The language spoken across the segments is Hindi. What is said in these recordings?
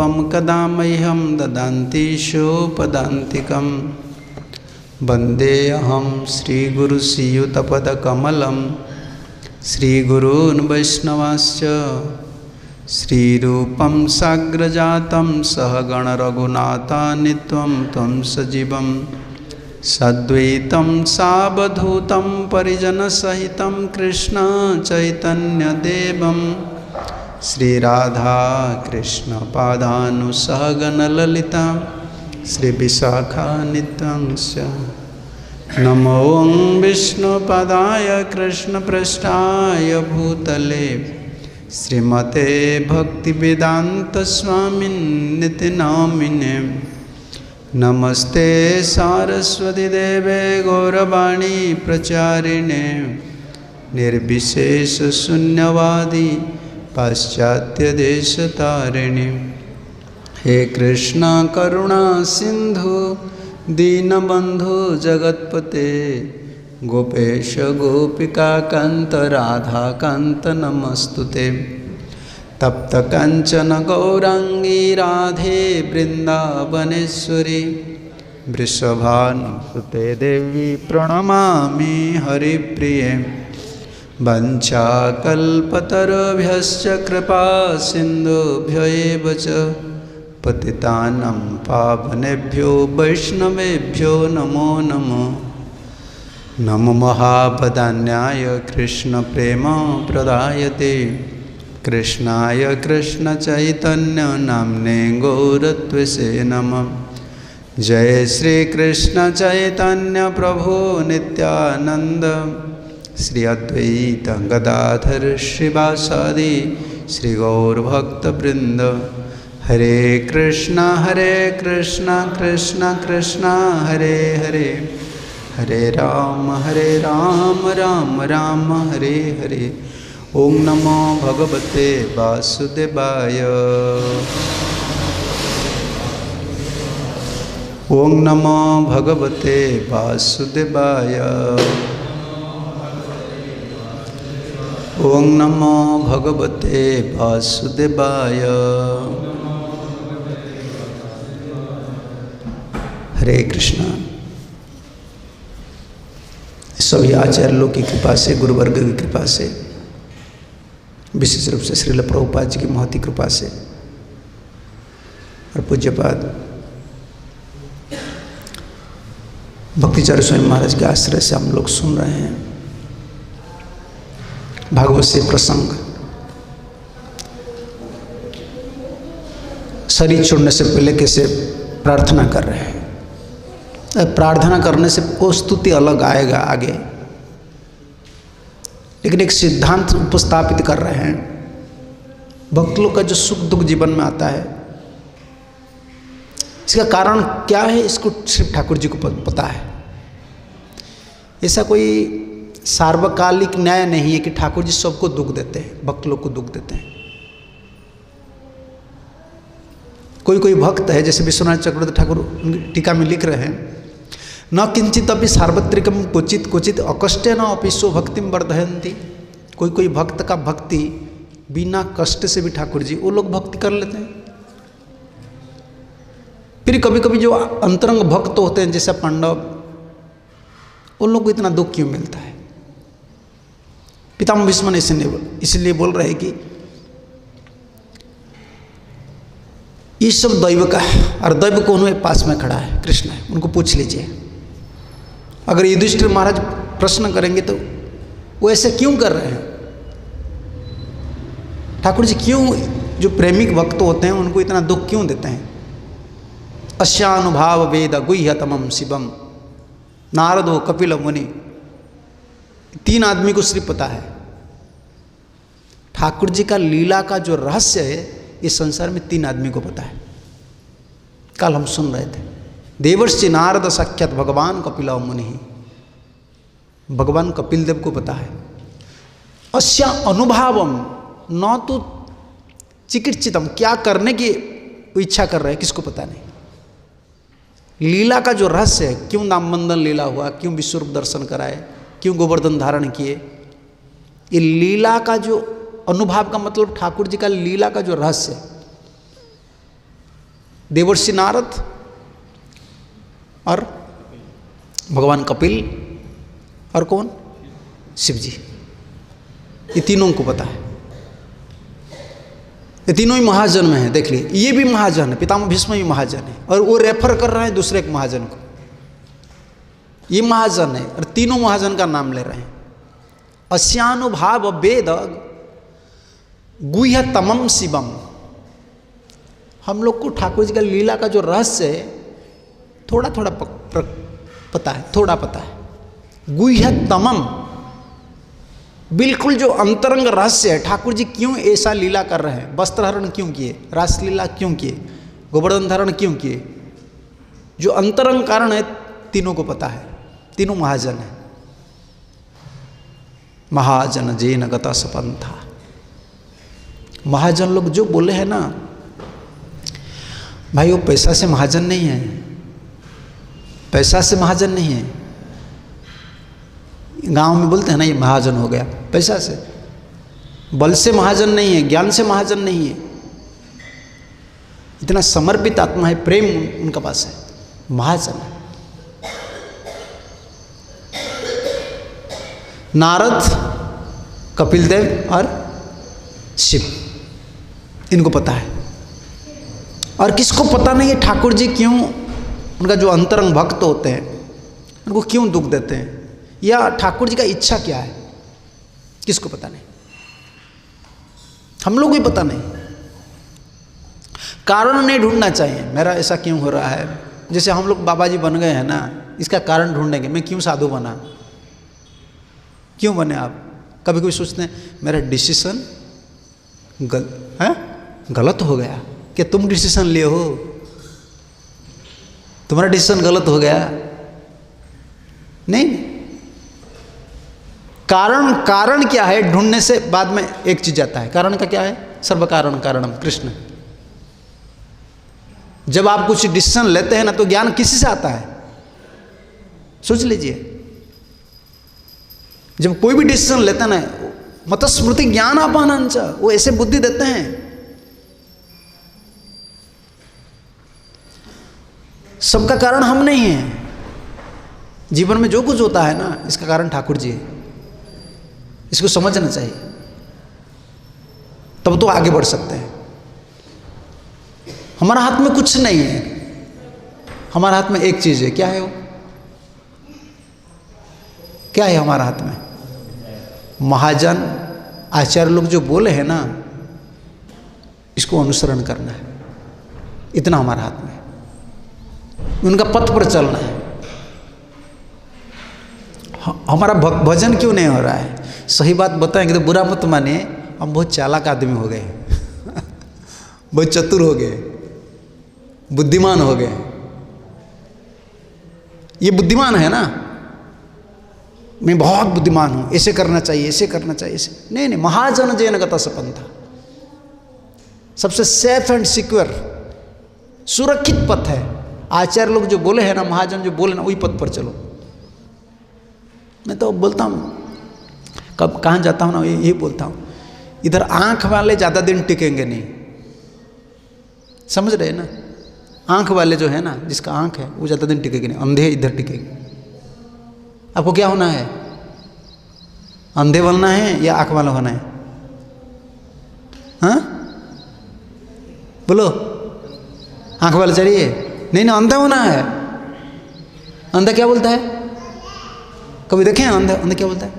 रूपम कदा मह्यं ददान्ति शोपदान्तिकं वन्देऽहं श्रीगुरुश्रीयुतपदकमलं श्रीगुरून् वैष्णवांश्च श्रीरूपं साग्रजातं सहगण रघुनाथान्वितं तं सजीवं सद्वैतं सावधूतं परिजनसहितं कृष्ण चैतन्यदेवं श्रीराधा कृष्ण पादानुसहगण ललिता श्रीविशाखान्वितंश्च नमो विष्णुपदाय कृष्णपृष्ठाय भूतले श्रीमते भक्तिवेदान्तस्वामिन्निति नामिने नमस्ते सारस्वती देवे गौरवाणी प्रचारिणे निर्विशेष शून्यवादी पाश्चात्य देशतारिणे हे कृष्ण करुणा सिंधु दीनबंधु जगत्पते गोपेश गोपिका कांत राधा कांत नमस्तुते तप्त कांचन गौरांगी राधे वृंदावनेश्वरी वृषभानुसुते देवी प्रणमामि हरिप्रिये वंशाकल्पतरुभ्यश्च कृपा सिन्धुभ्य एव च पतितानं पावनेभ्यो वैष्णवेभ्यो नमो नमो नमो महावदान्याय कृष्णप्रेमप्रदायते कृष्णाय कृष्णचैतन्यनाम्ने गौरत्वसे नमः जय श्रीकृष्ण चैतन्य प्रभो नित्यानंद श्री अद्वैत गदाधर श्रीवासादि श्री गौरभक्तवृंद हरे कृष्णा कृष्ण कृष्ण हरे हरे हरे राम राम राम हरे हरे ओम नमो भगवते वासुदेवाय ओम नमो भगवते वासुदेवाय ओम नमो भगवते वासुदेवाय हरे कृष्णा। सभी आचार्य लोग की कृपा से, गुरुवर्ग की कृपा से, विशेष रूप से श्रील प्रभुपाद जी की महती कृपा से और पूज्यपाद भक्तिचार्य स्वामी महाराज के आश्रय से हम लोग सुन रहे हैं भागवत से प्रसंग। शरीर छोड़ने से पहले कैसे प्रार्थना कर रहे हैं। प्रार्थना करने से वो स्तुति अलग आएगा आगे, लेकिन एक सिद्धांत उपस्थापित कर रहे हैं। भक्त लोग का जो सुख दुख जीवन में आता है, इसका कारण क्या है, इसको सिर्फ ठाकुर जी को पता है। ऐसा कोई सार्वकालिक न्याय नहीं है कि ठाकुर जी सबको दुख देते हैं, भक्त लोग को दुख देते हैं। कोई कोई भक्त है, जैसे विश्वनाथ चक्रवर्ती ठाकुर टीका में लिख रहे हैं, न किंचित अपि सार्वत्रिकम क्वचित क्वचित अकष्टे न अपि सो भक्तिम वर्धयन्ति। कोई कोई भक्त का भक्ति बिना कष्ट से भी ठाकुर जी वो लोग भक्ति कर लेते हैं। फिर कभी कभी जो अंतरंग भक्त होते हैं जैसे पांडव, उन लोग को इतना दुख क्यों मिलता है। पितामह भीष्म इसलिए बोल रहे हैं कि ये सब दैव का है, और दैव कौन है, पास में खड़ा है, कृष्ण है, उनको पूछ लीजिए। अगर युधिष्ठिर महाराज प्रश्न करेंगे तो वो ऐसे क्यों कर रहे हैं, ठाकुर जी क्यों जो प्रेमिक भक्त होते हैं उनको इतना दुख क्यों देते हैं। अश्यानुभाव वेद गुह्यतमम शिवम, नारदो कपिल मुनि, तीन आदमी को सिर्फ पता है। ठाकुर जी का लीला का जो रहस्य है इस संसार में तीन आदमी को पता है। कल हम सुन रहे थे, देवर्षि नारद साक्षात भगवान कपिल मुनि, भगवान कपिल देव को पता है। अस्या अनुभावम, न तो चिकित्सितम, क्या करने की इच्छा कर रहे हैं किसको पता नहीं। लीला का जो रहस्य है, क्यों नामबंधन लीला हुआ, क्यों विश्वरूप दर्शन कराए, क्यों गोवर्धन धारण किए, ये लीला का जो अनुभाव का मतलब ठाकुर जी का लीला का जो रहस्य, देवर्षि नारद और भगवान कपिल और कौन, शिव जी। ये तीनों को पता है, ये तीनों ही महाजन में है। देख लिए, ये भी महाजन है, पितामह भीष्म भी महाजन है, और वो रेफर कर रहे हैं दूसरे एक महाजन को। ये महाजन है और तीनों महाजन का नाम ले रहे हैं। अस्यानुभाव वेद गुह्यतमम शिवम। हम लोग को ठाकुर जी का लीला का जो रहस्य है थोड़ा थोड़ा पता है, थोड़ा पता है। गुह्यतमम, बिल्कुल जो अंतरंग रहस्य है, ठाकुर जी क्यों ऐसा लीला कर रहे हैं, वस्त्रहरण क्यों किए, रासलीला क्यों किए, गोवर्धन धारण क्यों किए, जो अंतरंग कारण है तीनों को पता है। तीनों महाजन है। महाजन जेन गता सपंथा। महाजन लोग जो बोले हैं ना भाई, वो पैसा से महाजन नहीं है, पैसा से महाजन नहीं है। गांव में बोलते हैं ना ये महाजन हो गया, पैसा से, बल से महाजन नहीं है, ज्ञान से महाजन नहीं है। इतना समर्पित आत्मा है, प्रेम उनके पास है, महाजन है। नारद, कपिल देव और शिव, इनको पता है। और किसको पता नहीं है ठाकुर जी क्यों, उनका जो अंतरंग भक्त होते हैं उनको क्यों दुख देते हैं, या ठाकुर जी का इच्छा क्या है, किसको पता नहीं। हम लोग भी पता नहीं, कारण नहीं ढूंढना चाहिए मेरा ऐसा क्यों हो रहा है। जैसे हम लोग बाबा जी बन गए हैं ना, इसका कारण ढूंढेंगे, मैं क्यों साधु बना, क्यों बने आप। कभी कभी सोचते हैं मेरा डिसीजन गलत हो गया, क्या तुम डिसीजन लिए हो, तुम्हारा डिसीजन गलत हो गया। नहीं, कारण क्या है ढूंढने से बाद में एक चीज आता है। कारण का क्या है, सर्व कारण कारणम कृष्ण। जब आप कुछ डिसीजन लेते हैं ना तो ज्ञान किसी से आता है, सोच लीजिए। जब कोई भी डिसीजन लेते हैं ना, मत स्मृति ज्ञान आपानंच, वो ऐसे बुद्धि देते हैं। सबका कारण हम नहीं है। जीवन में जो कुछ होता है ना, इसका कारण ठाकुर जी है, इसको समझना चाहिए, तब तो आगे बढ़ सकते हैं। हमारा हाथ में कुछ नहीं है, हमारा हाथ में एक चीज है। क्या है वो, क्या है हमारा हाथ में? महाजन आचार्य लोग जो बोले हैं ना, इसको अनुसरण करना है, इतना हमारा हाथ में, उनका पथ पर चलना है। हमारा भजन क्यों नहीं हो रहा है? सही बात बताएंगे तो बुरा मत माने, हम बहुत चालाक आदमी हो गए बहुत चतुर हो गए, बुद्धिमान हो गए। ये बुद्धिमान है ना, मैं बहुत बुद्धिमान हूं, ऐसे करना चाहिए, ऐसे करना चाहिए, ऐसे नहीं नहीं। महाजन जैन गता सपंथा, सबसे सेफ एंड सिक्योर, सुरक्षित पथ है। आचार्य लोग जो बोले हैं ना, महाजन जो बोले ना, वही पथ पर चलो। मैं तो बोलता हूँ, कब कहाँ जाता हूँ ना, यही बोलता हूँ, इधर आंख वाले ज़्यादा दिन टिकेंगे नहीं, समझ रहे हैं ना। आंख वाले जो है ना, जिसका आंख है वो ज़्यादा दिन टिकेंगे नहीं, अंधे इधर टिकेंगे। आपको क्या होना है, अंधे बनना है या आंख वाला होना है? हाँ बोलो, आंख वाला चाहिए? नहीं ना, अंधा होना है। अंधा क्या बोलता है, कभी देखें अंधा? अंधा क्या बोलता है,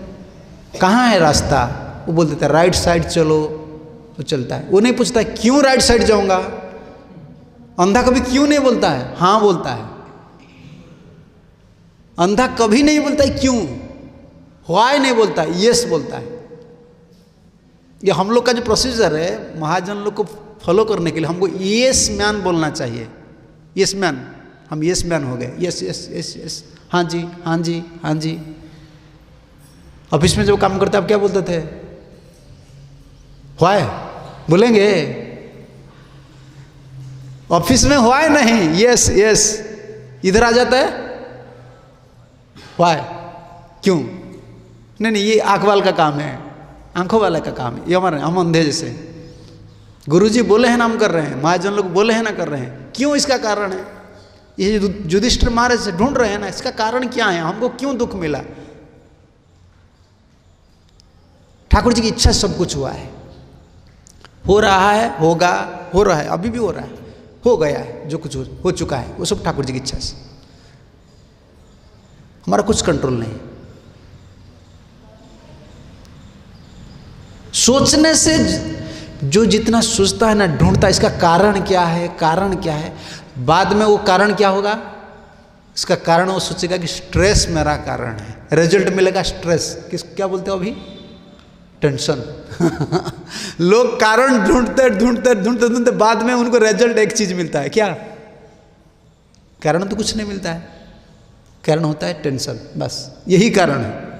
कहाँ है रास्ता? वो बोल देता है राइट साइड चलो, तो चलता है। वो नहीं पूछता है क्यों राइट साइड जाऊंगा। अंधा कभी क्यों नहीं बोलता है, हाँ बोलता है। अंधा कभी नहीं बोलता है क्यों, व्हाई नहीं बोलता है, यस बोलता है। ये हम लोग का जो प्रोसीजर है महाजन लोग को फॉलो करने के लिए, हमको यस मैन बोलना चाहिए। यस मैन, हम यस मैन हो गए, यस यस यस यस, हाँ जी हाँ जी हाँ जी। ऑफिस में जब काम करते आप क्या बोलते थे, व्हाई बोलेंगे? ऑफिस में व्हाई नहीं, यस यस। इधर आ जाता है व्हाई, क्यों? नहीं नहीं, ये आंख वाल का काम है, आंखों वाला का काम है, ये हमारे, हम अंधे जैसे। गुरुजी बोले हैं ना हम कर रहे हैं, महाजन लोग बोले हैं ना कर रहे हैं। क्यों? इसका कारण है, ये युधिष्ठिर महाराज से ढूंढ रहे हैं ना, इसका कारण क्या है, हमको क्यों दुख मिला। ठाकुर जी की इच्छा से सब कुछ हुआ है, हो रहा है, होगा, हो रहा है, अभी भी हो रहा है, हो गया है, जो कुछ हो चुका है वो सब ठाकुर जी की इच्छा से, हमारा कुछ कंट्रोल नहीं। सोचने से जो जितना सोचता है ना, ढूंढता है इसका कारण क्या है, कारण क्या है, बाद में वो कारण क्या होगा, इसका कारण वो सोचेगा कि स्ट्रेस मेरा कारण है, रिजल्ट मिलेगा स्ट्रेस, क्या बोलते हो अभी, टेंशन। लोग कारण ढूंढते ढूंढते ढूंढते ढूंढते बाद में उनको रिजल्ट एक चीज मिलता है, क्या? कारण तो कुछ नहीं मिलता है, कारण होता है टेंशन, बस यही कारण है।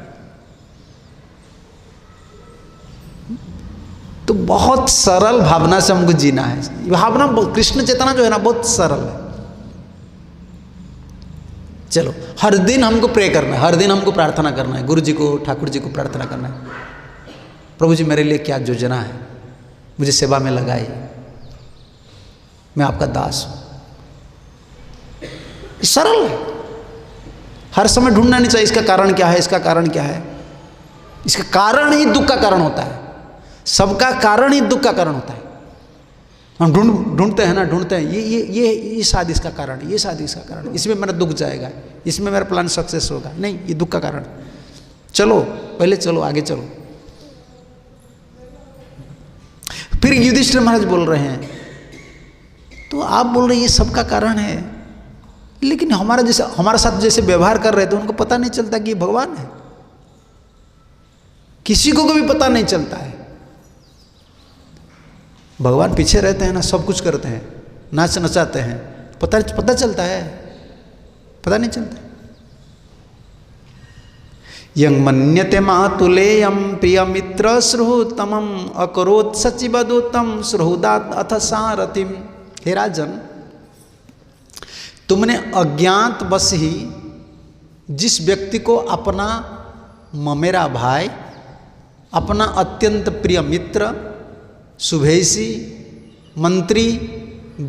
तो बहुत सरल भावना से हमको जीना है। भावना, कृष्ण चेतना जो है ना, बहुत सरल है। चलो, हर दिन हमको प्रे करना है, हर दिन हमको प्रार्थना करना है, गुरु जी को, ठाकुर जी को प्रार्थना करना है, प्रभु जी मेरे लिए क्या योजना है, मुझे सेवा में लगाइए, मैं आपका दास हूं। सरल है, हर समय ढूंढना नहीं चाहिए इसका कारण क्या है, इसका कारण क्या है। इसका कारण ही दुख का कारण होता है, सबका कारण ही दुख का कारण होता है। हम ढूंढते हैं ना, ढूंढते हैं, ये शायद इसका कारण, ये शायद इसका कारण, इसमें मेरा दुख जाएगा, इसमें मेरा प्लान सक्सेस होगा, नहीं, ये दुख का कारण। चलो पहले चलो, आगे चलो। फिर युधिष्ठिर महाराज बोल रहे हैं, तो आप बोल रहे हैं ये सबका कारण है, लेकिन हमारे साथ जैसे व्यवहार कर रहे थे, उनको पता नहीं चलता कि ये भगवान है। किसी को भी पता नहीं चलता है, भगवान पीछे रहते हैं ना, सब कुछ करते हैं, नाच नचाते हैं, पता चलता है, पता नहीं चलता। यं मन्यते मातुलेयं प्रियमित्र श्रुतमं अकरोत् सचिवदूतं श्रुदात् अथ सारथिम। हे राजन, तुमने अज्ञात बस ही जिस व्यक्ति को अपना ममेरा भाई, अपना अत्यंत प्रिय मित्र, शुभेशी, मंत्री,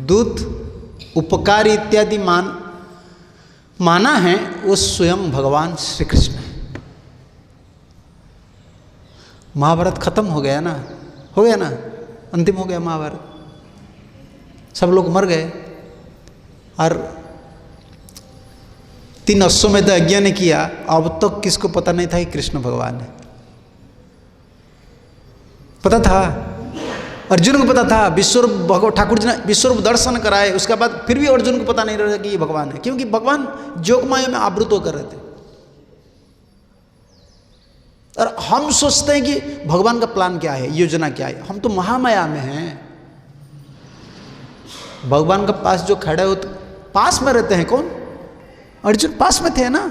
दूत, उपकारी इत्यादि माना है, वो स्वयं भगवान श्री कृष्ण है। महाभारत खत्म हो गया ना, हो गया ना, अंतिम हो गया महाभारत, सब लोग मर गए, और 3 अश्वमेध यज्ञ ने किया, अब तक तो किसको पता नहीं था कि कृष्ण भगवान है। पता था, अर्जुन को पता था, विश्वरूप ठाकुर जी ने विश्वरूप दर्शन कराए, उसके बाद फिर भी अर्जुन को पता नहीं रहा कि ये भगवान है, क्योंकि भगवान जोगमाया में आवृत होकर रहे थे। और हम सोचते हैं कि भगवान का प्लान क्या है, योजना क्या है, हम तो महामाया में हैं। भगवान के पास जो खड़े हो, पास में रहते हैं, कौन? अर्जुन पास में थे ना,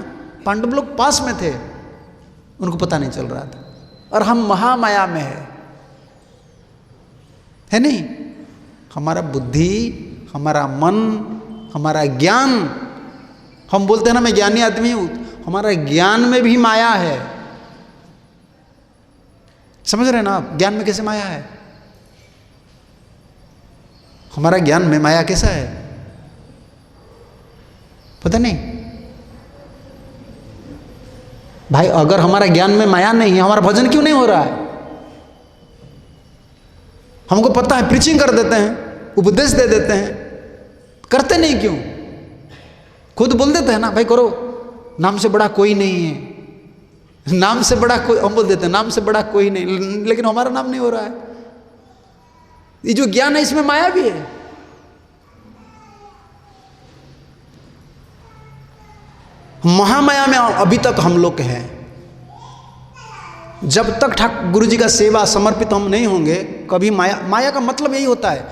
पांडव लोग पास में थे, उनको पता नहीं चल रहा था। और हम महामाया में है नहीं, हमारा बुद्धि, हमारा मन, हमारा ज्ञान, हम बोलते हैं ना मैं ज्ञानी आदमी हूं, हमारा ज्ञान में भी माया है। समझ रहे हैं ना आप, ज्ञान में कैसे माया है? हमारा ज्ञान में माया कैसा है पता नहीं भाई। अगर हमारा ज्ञान में माया नहीं है, हमारा भजन क्यों नहीं हो रहा है? हमको पता है, प्रीचिंग कर देते हैं, उपदेश दे देते हैं, करते नहीं क्यों? खुद बोल देते हैं ना, भाई करो, नाम से बड़ा कोई नहीं है, नाम से बड़ा कोई, हम बोल देते हैं नाम से बड़ा कोई नहीं, लेकिन हमारा नाम नहीं हो रहा है। ये जो ज्ञान है इसमें माया भी है। महामाया में अभी तक हम लोग हैं। जब तक ठाकुर गुरु जी का सेवा समर्पित हम नहीं होंगे, कभी माया का मतलब यही होता है।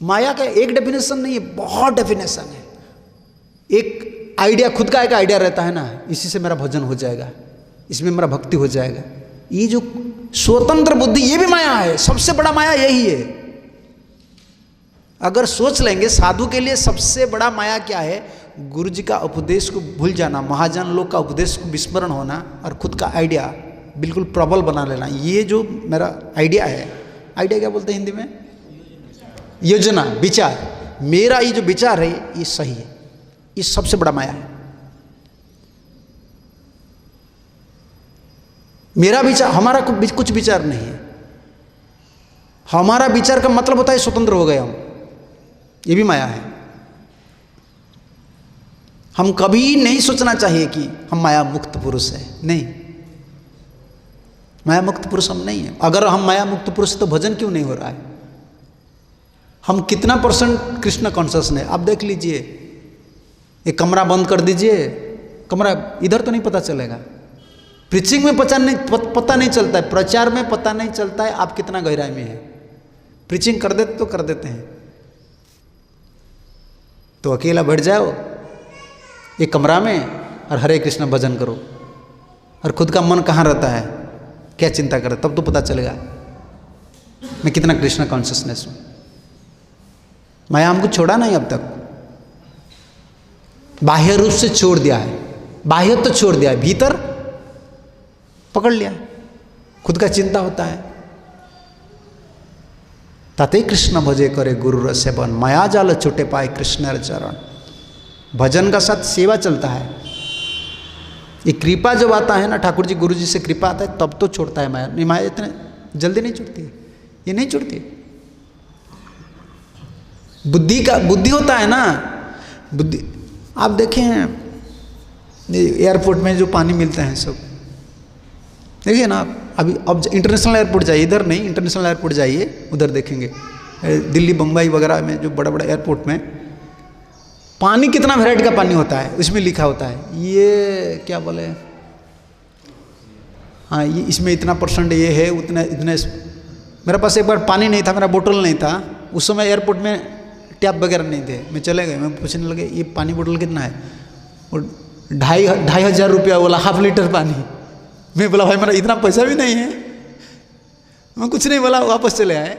माया का एक डेफिनेशन नहीं है, बहुत डेफिनेशन है। एक आइडिया, खुद का एक आइडिया रहता है ना, इसी से मेरा भजन हो जाएगा, इसमें मेरा भक्ति हो जाएगा। ये जो स्वतंत्र बुद्धि, ये भी माया है। सबसे बड़ा माया यही है। अगर सोच लेंगे, साधु के लिए सबसे बड़ा माया क्या है? गुरु जी का उपदेश को भूल जाना, महाजन लोग का उपदेश को विस्मरण होना, और खुद का आइडिया बिल्कुल प्रबल बना लेना। ये जो मेरा आइडिया है, आइडिया क्या बोलते हैं हिंदी में? योजना, विचार, मेरा ये जो विचार है ये सही है, ये सबसे बड़ा माया है। मेरा विचार, हमारा कुछ विचार नहीं है। हमारा विचार का मतलब होता है स्वतंत्र हो गए हम, ये भी माया है। हम कभी नहीं सोचना चाहिए कि हम माया मुक्त पुरुष है, नहीं, माया मुक्त पुरुष हम नहीं है। अगर हम माया मुक्त पुरुष तो भजन क्यों नहीं हो रहा है? हम कितना % कृष्ण कॉन्शियस है आप देख लीजिए। एक कमरा बंद कर दीजिए, कमरा इधर तो नहीं पता चलेगा। प्रीचिंग में पता नहीं चलता है, प्रचार में पता नहीं चलता है आप कितना गहराई में है। प्रीचिंग कर देते तो कर देते हैं, तो अकेला बैठ जाओ एक कमरा में और हरे कृष्ण भजन करो, और खुद का मन कहाँ रहता है, क्या चिंता करे, तब तो पता चलेगा मैं कितना कृष्ण कॉन्शियसनेस हूँ। माया हमको छोड़ा नहीं अब तक, बाह्य रूप से छोड़ दिया है, बाह्य तो छोड़ दिया है, भीतर पकड़ लिया है, खुद का चिंता होता है। ताते कृष्ण भजे करे गुरु रस सेवन, माया जाल छूटे पाए कृष्ण चरण। भजन का साथ सेवा चलता है। ये कृपा जब आता है ना, ठाकुर जी गुरु जी से कृपा आता है तब तो छोड़ता है माया, नहीं माया इतने जल्दी नहीं छूटती, ये नहीं छूटती। बुद्धि होता है ना, बुद्धि। आप देखें एयरपोर्ट में जो पानी मिलता है सब, देखिए ना आप, अभी अब इंटरनेशनल एयरपोर्ट जाइए, इधर नहीं, इंटरनेशनल एयरपोर्ट जाइए, उधर देखेंगे दिल्ली बम्बई वगैरह में जो बड़ा बड़ा एयरपोर्ट में पानी कितना वैरायटी का पानी होता है, उसमें लिखा होता है ये क्या बोले, हाँ ये इसमें इतना % ये है, उतना इतने। मेरे पास एक बार पानी नहीं था, मेरा बोतल नहीं था, उस समय एयरपोर्ट में टैप वगैरह नहीं थे, मैं चले गए, मैं पूछने लगे ये पानी बोतल कितना है, और 2,500 रुपया बोला, ½ लीटर पानी। मैं बोला भाई मेरा इतना पैसा भी नहीं है, मैं कुछ नहीं बोला, वापस चले आए।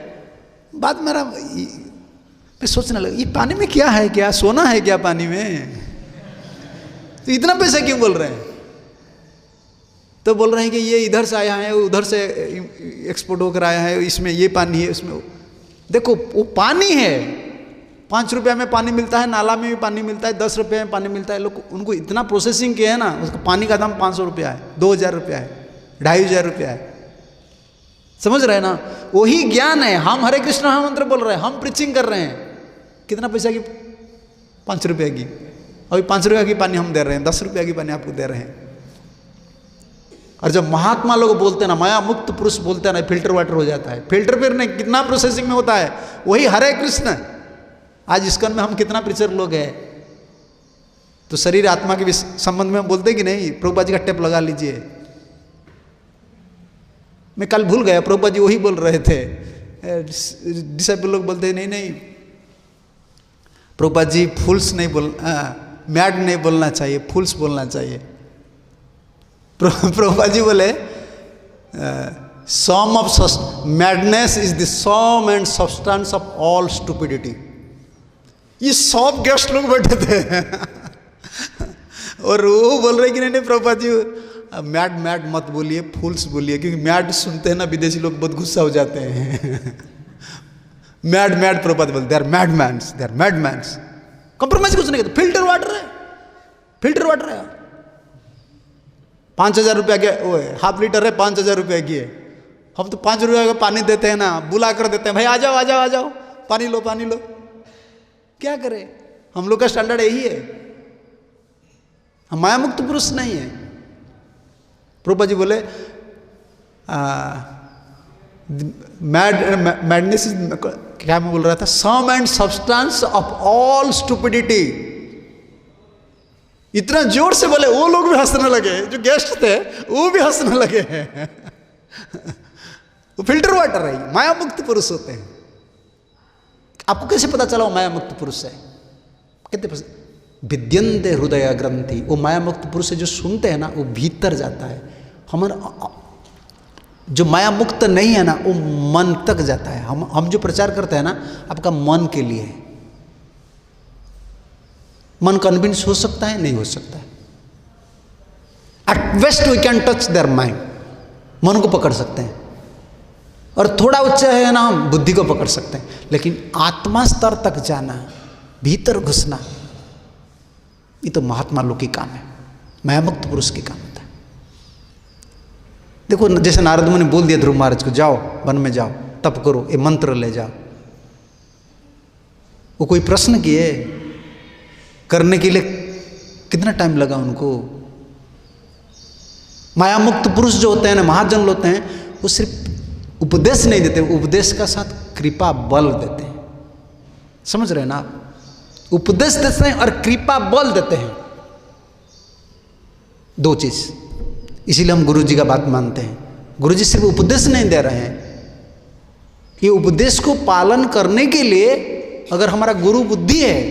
बात मेरा, मैं सोचने लगा ये पानी में क्या है, क्या सोना है क्या पानी में, तो इतना पैसा क्यों बोल रहे हैं? तो बोल रहे हैं कि ये इधर से आया है, उधर से एक्सपोर्ट होकर आया है, इसमें ये पानी है, उसमें देखो वो पानी है। 5 रुपये में पानी मिलता है, नाला में भी पानी मिलता है, 10 रुपये में पानी मिलता है। लोग उनको इतना प्रोसेसिंग किया है ना, उसका पानी का दाम 500 रुपया है, 2,000 रुपया है, 2,500 रुपया है। समझ रहे हैं ना? वही ज्ञान है। हम हरे कृष्ण महामंत्र बोल रहे हैं, हम प्रीचिंग कर रहे हैं, कितना पैसा की, 5 रुपये की, अभी 5 रुपये की पानी हम दे रहे हैं, 10 रुपये की पानी आपको दे रहे हैं। और जब महात्मा लोग बोलते हैं ना, माया मुक्त पुरुष बोलते हैं ना, फिल्टर वाटर हो जाता है। फिल्टर फिर नहीं, कितना प्रोसेसिंग में होता है, वही हरे कृष्ण। आज इस्कॉन में हम कितना प्रीचर लोग हैं, तो शरीर आत्मा के संबंध में हम बोलते कि नहीं, प्रभुपाद जी का टेप लगा लीजिए। मैं कल भूल गया, प्रभुपाद जी वही बोल रहे थे, डिसाइपल लोग बोलते नहीं नहीं प्रभुपाद जी फूल्स नहीं मैड नहीं बोलना चाहिए, फूल्स बोलना चाहिए। प्रभुपाद जी बोले sum of madness is the sum and substance of all stupidity. ये सब गेस्ट लोग बैठे थे और वो बोल रहे कि नहीं प्रभुपाद जी मैड मत बोलिए, फूल्स बोलिए, क्योंकि मैड सुनते हैं ना विदेशी लोग बहुत गुस्सा हो जाते हैं। मैड प्रभुपाद बोलते, they are mad mans. Compromise कुछ नहीं करते। फिल्टर वाटर है, 5,000 रुपया के, वो ½ लीटर है, 5,000 रुपये की है। हम तो 5 रुपये का पानी देते हैं ना, बुला कर देते हैं, भाई आ जाओ पानी लो। क्या करें, हम लोग का स्टैंडर्ड यही है। हम माया मुक्त पुरुष नहीं है। प्रभुपाद जी बोले मैडनेस इज, क्या मैं बोल रहा था, sum and substance of all stupidity. इतना जोर से बोले वो लोग भी हंसने लगे, जो गेस्ट थे वो भी हंसने लगे। वो फिल्टर वाटर है, माया मुक्त पुरुष होते हैं। आपको कैसे पता चला वो माया मुक्त पुरुष है? कितने विद्यंते हृदय ग्रंथि, वो माया मुक्त पुरुष से जो सुनते हैं ना, वो भीतर जाता है। हमारा जो माया मुक्त नहीं है ना, वो मन तक जाता है। हम जो प्रचार करते हैं ना, आपका मन के लिए है। मन कन्विंस हो सकता है, नहीं हो सकता है। At best we can touch their mind, मन को पकड़ सकते हैं। और थोड़ा उच्च है ना, हम बुद्धि को पकड़ सकते हैं, लेकिन आत्मा स्तर तक जाना, भीतर घुसना, ये तो महात्मा लोग की काम है, मायामुक्त पुरुष की काम होता है। देखो जैसे नारद मुनि बोल दिया ध्रुव महाराज को, जाओ वन में जाओ, तप करो, ये मंत्र ले जाओ। वो कोई प्रश्न किए करने के लिए कितना टाइम लगा उनको? मायामुक्त पुरुष जो होते हैं ना, महाजन होते हैं, वो सिर्फ उपदेश नहीं देते, उपदेश का साथ कृपा बल देते हैं। समझ रहे हैं ना आप? उपदेश देते हैं और कृपा बल देते हैं, दो चीज। इसीलिए हम गुरु जी का बात मानते हैं। गुरु जी सिर्फ उपदेश नहीं दे रहे हैं, ये उपदेश को पालन करने के लिए अगर हमारा गुरु बुद्धि है,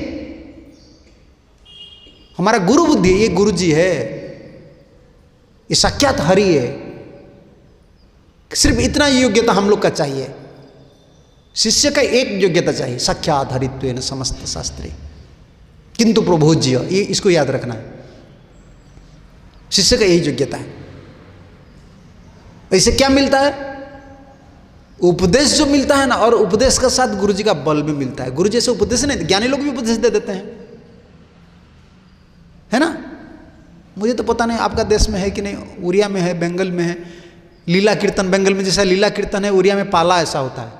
हमारा गुरु बुद्धि, ये गुरु जी है, ये साक्षात हरि है, सिर्फ इतना योग्यता हम लोग का चाहिए। शिष्य का एक योग्यता चाहिए, साक्षात हरित्वेन समस्त शास्त्री किंतु प्रभोज्य, ये इसको याद रखना है। शिष्य का यही योग्यता है। इससे क्या मिलता है? उपदेश जो मिलता है ना, और उपदेश के साथ गुरु जी का बल भी मिलता है। गुरु जैसे उपदेश नहीं, ज्ञानी लोग भी उपदेश दे देते हैं, है ना? मुझे तो पता नहीं आपका देश में है कि नहीं, उड़िया में है, बंगाल में है, लीला कीर्तन बंगाल में जैसा लीला कीर्तन है, उड़िया में पाला ऐसा होता है।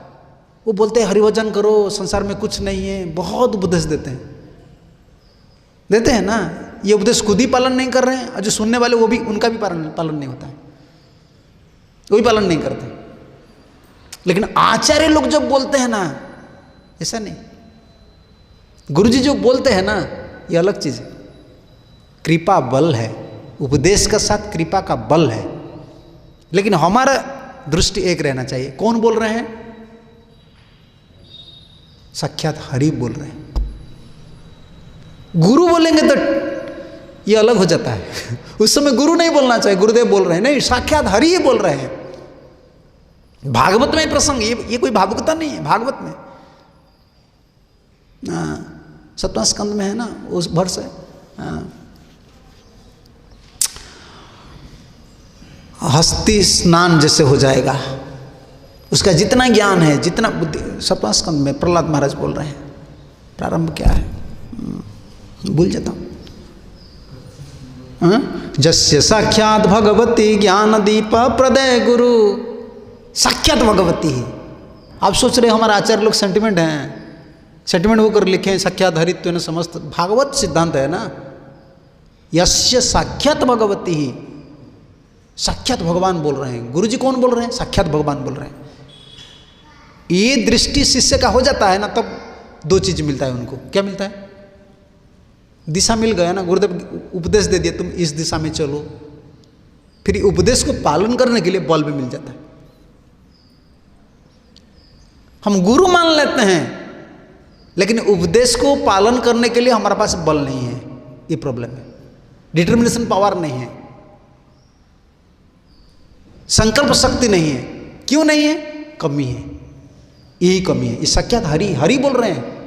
वो बोलते हैं हरिभजन करो, संसार में कुछ नहीं है, बहुत उपदेश देते हैं ना। ये उपदेश खुद ही पालन नहीं कर रहे हैं, और जो सुनने वाले वो भी, उनका भी पालन नहीं होता है, वो भी पालन नहीं करते। लेकिन आचार्य लोग जब बोलते हैं ना, ऐसा नहीं, गुरुजी जो बोलते हैं ना, ये अलग चीज है। कृपा बल है, उपदेश का साथ कृपा का बल है। लेकिन हमारा दृष्टि एक रहना चाहिए। कौन बोल रहे हैं? साक्षात हरि बोल रहे हैं। गुरु बोलेंगे तो ये अलग हो जाता है। उस समय गुरु नहीं बोलना चाहिए, गुरुदेव बोल रहे हैं, नहीं, साक्षात हरि ही बोल रहे हैं। भागवत में प्रसंग, ये कोई भावुकता नहीं है। भागवत में 7वां स्कंद में है ना, उस वर्ष है, हस्ती स्नान जैसे हो जाएगा, उसका जितना ज्ञान है, जितना बुद्धि, 7वां स्कंद में प्रहलाद महाराज बोल रहे हैं। प्रारंभ क्या है भूल जाता हूँ। जस्य साक्षात भगवती ज्ञान दीप प्रदय गुरु, साक्षात भगवती ही। आप सोच रहे हमारा आचार्य लोग सेंटिमेंट हैं, सेंटिमेंट होकर लिखे हैं साक्षात हरित्वेन समस्त। भागवत सिद्धांत है ना, यस्य साक्षात भगवती ही, साक्षात भगवान बोल रहे हैं। गुरु जी कौन बोल रहे हैं? साक्षात भगवान बोल रहे हैं। ये दृष्टि शिष्य का हो जाता है ना, तब दो चीज मिलता है उनको। क्या मिलता है? दिशा मिल गया ना, गुरुदेव उपदेश दे दिया, तुम इस दिशा में चलो। फिर उपदेश को पालन करने के लिए बल भी मिल जाता है। हम गुरु मान लेते हैं, लेकिन उपदेश को पालन करने के लिए हमारे पास बल नहीं है, ये प्रॉब्लम है। डिटर्मिनेशन पावर नहीं है, संकल्प शक्ति नहीं है। क्यों नहीं है? कमी है, यही कमी है। ये साक्षात हरि, हरि बोल रहे हैं,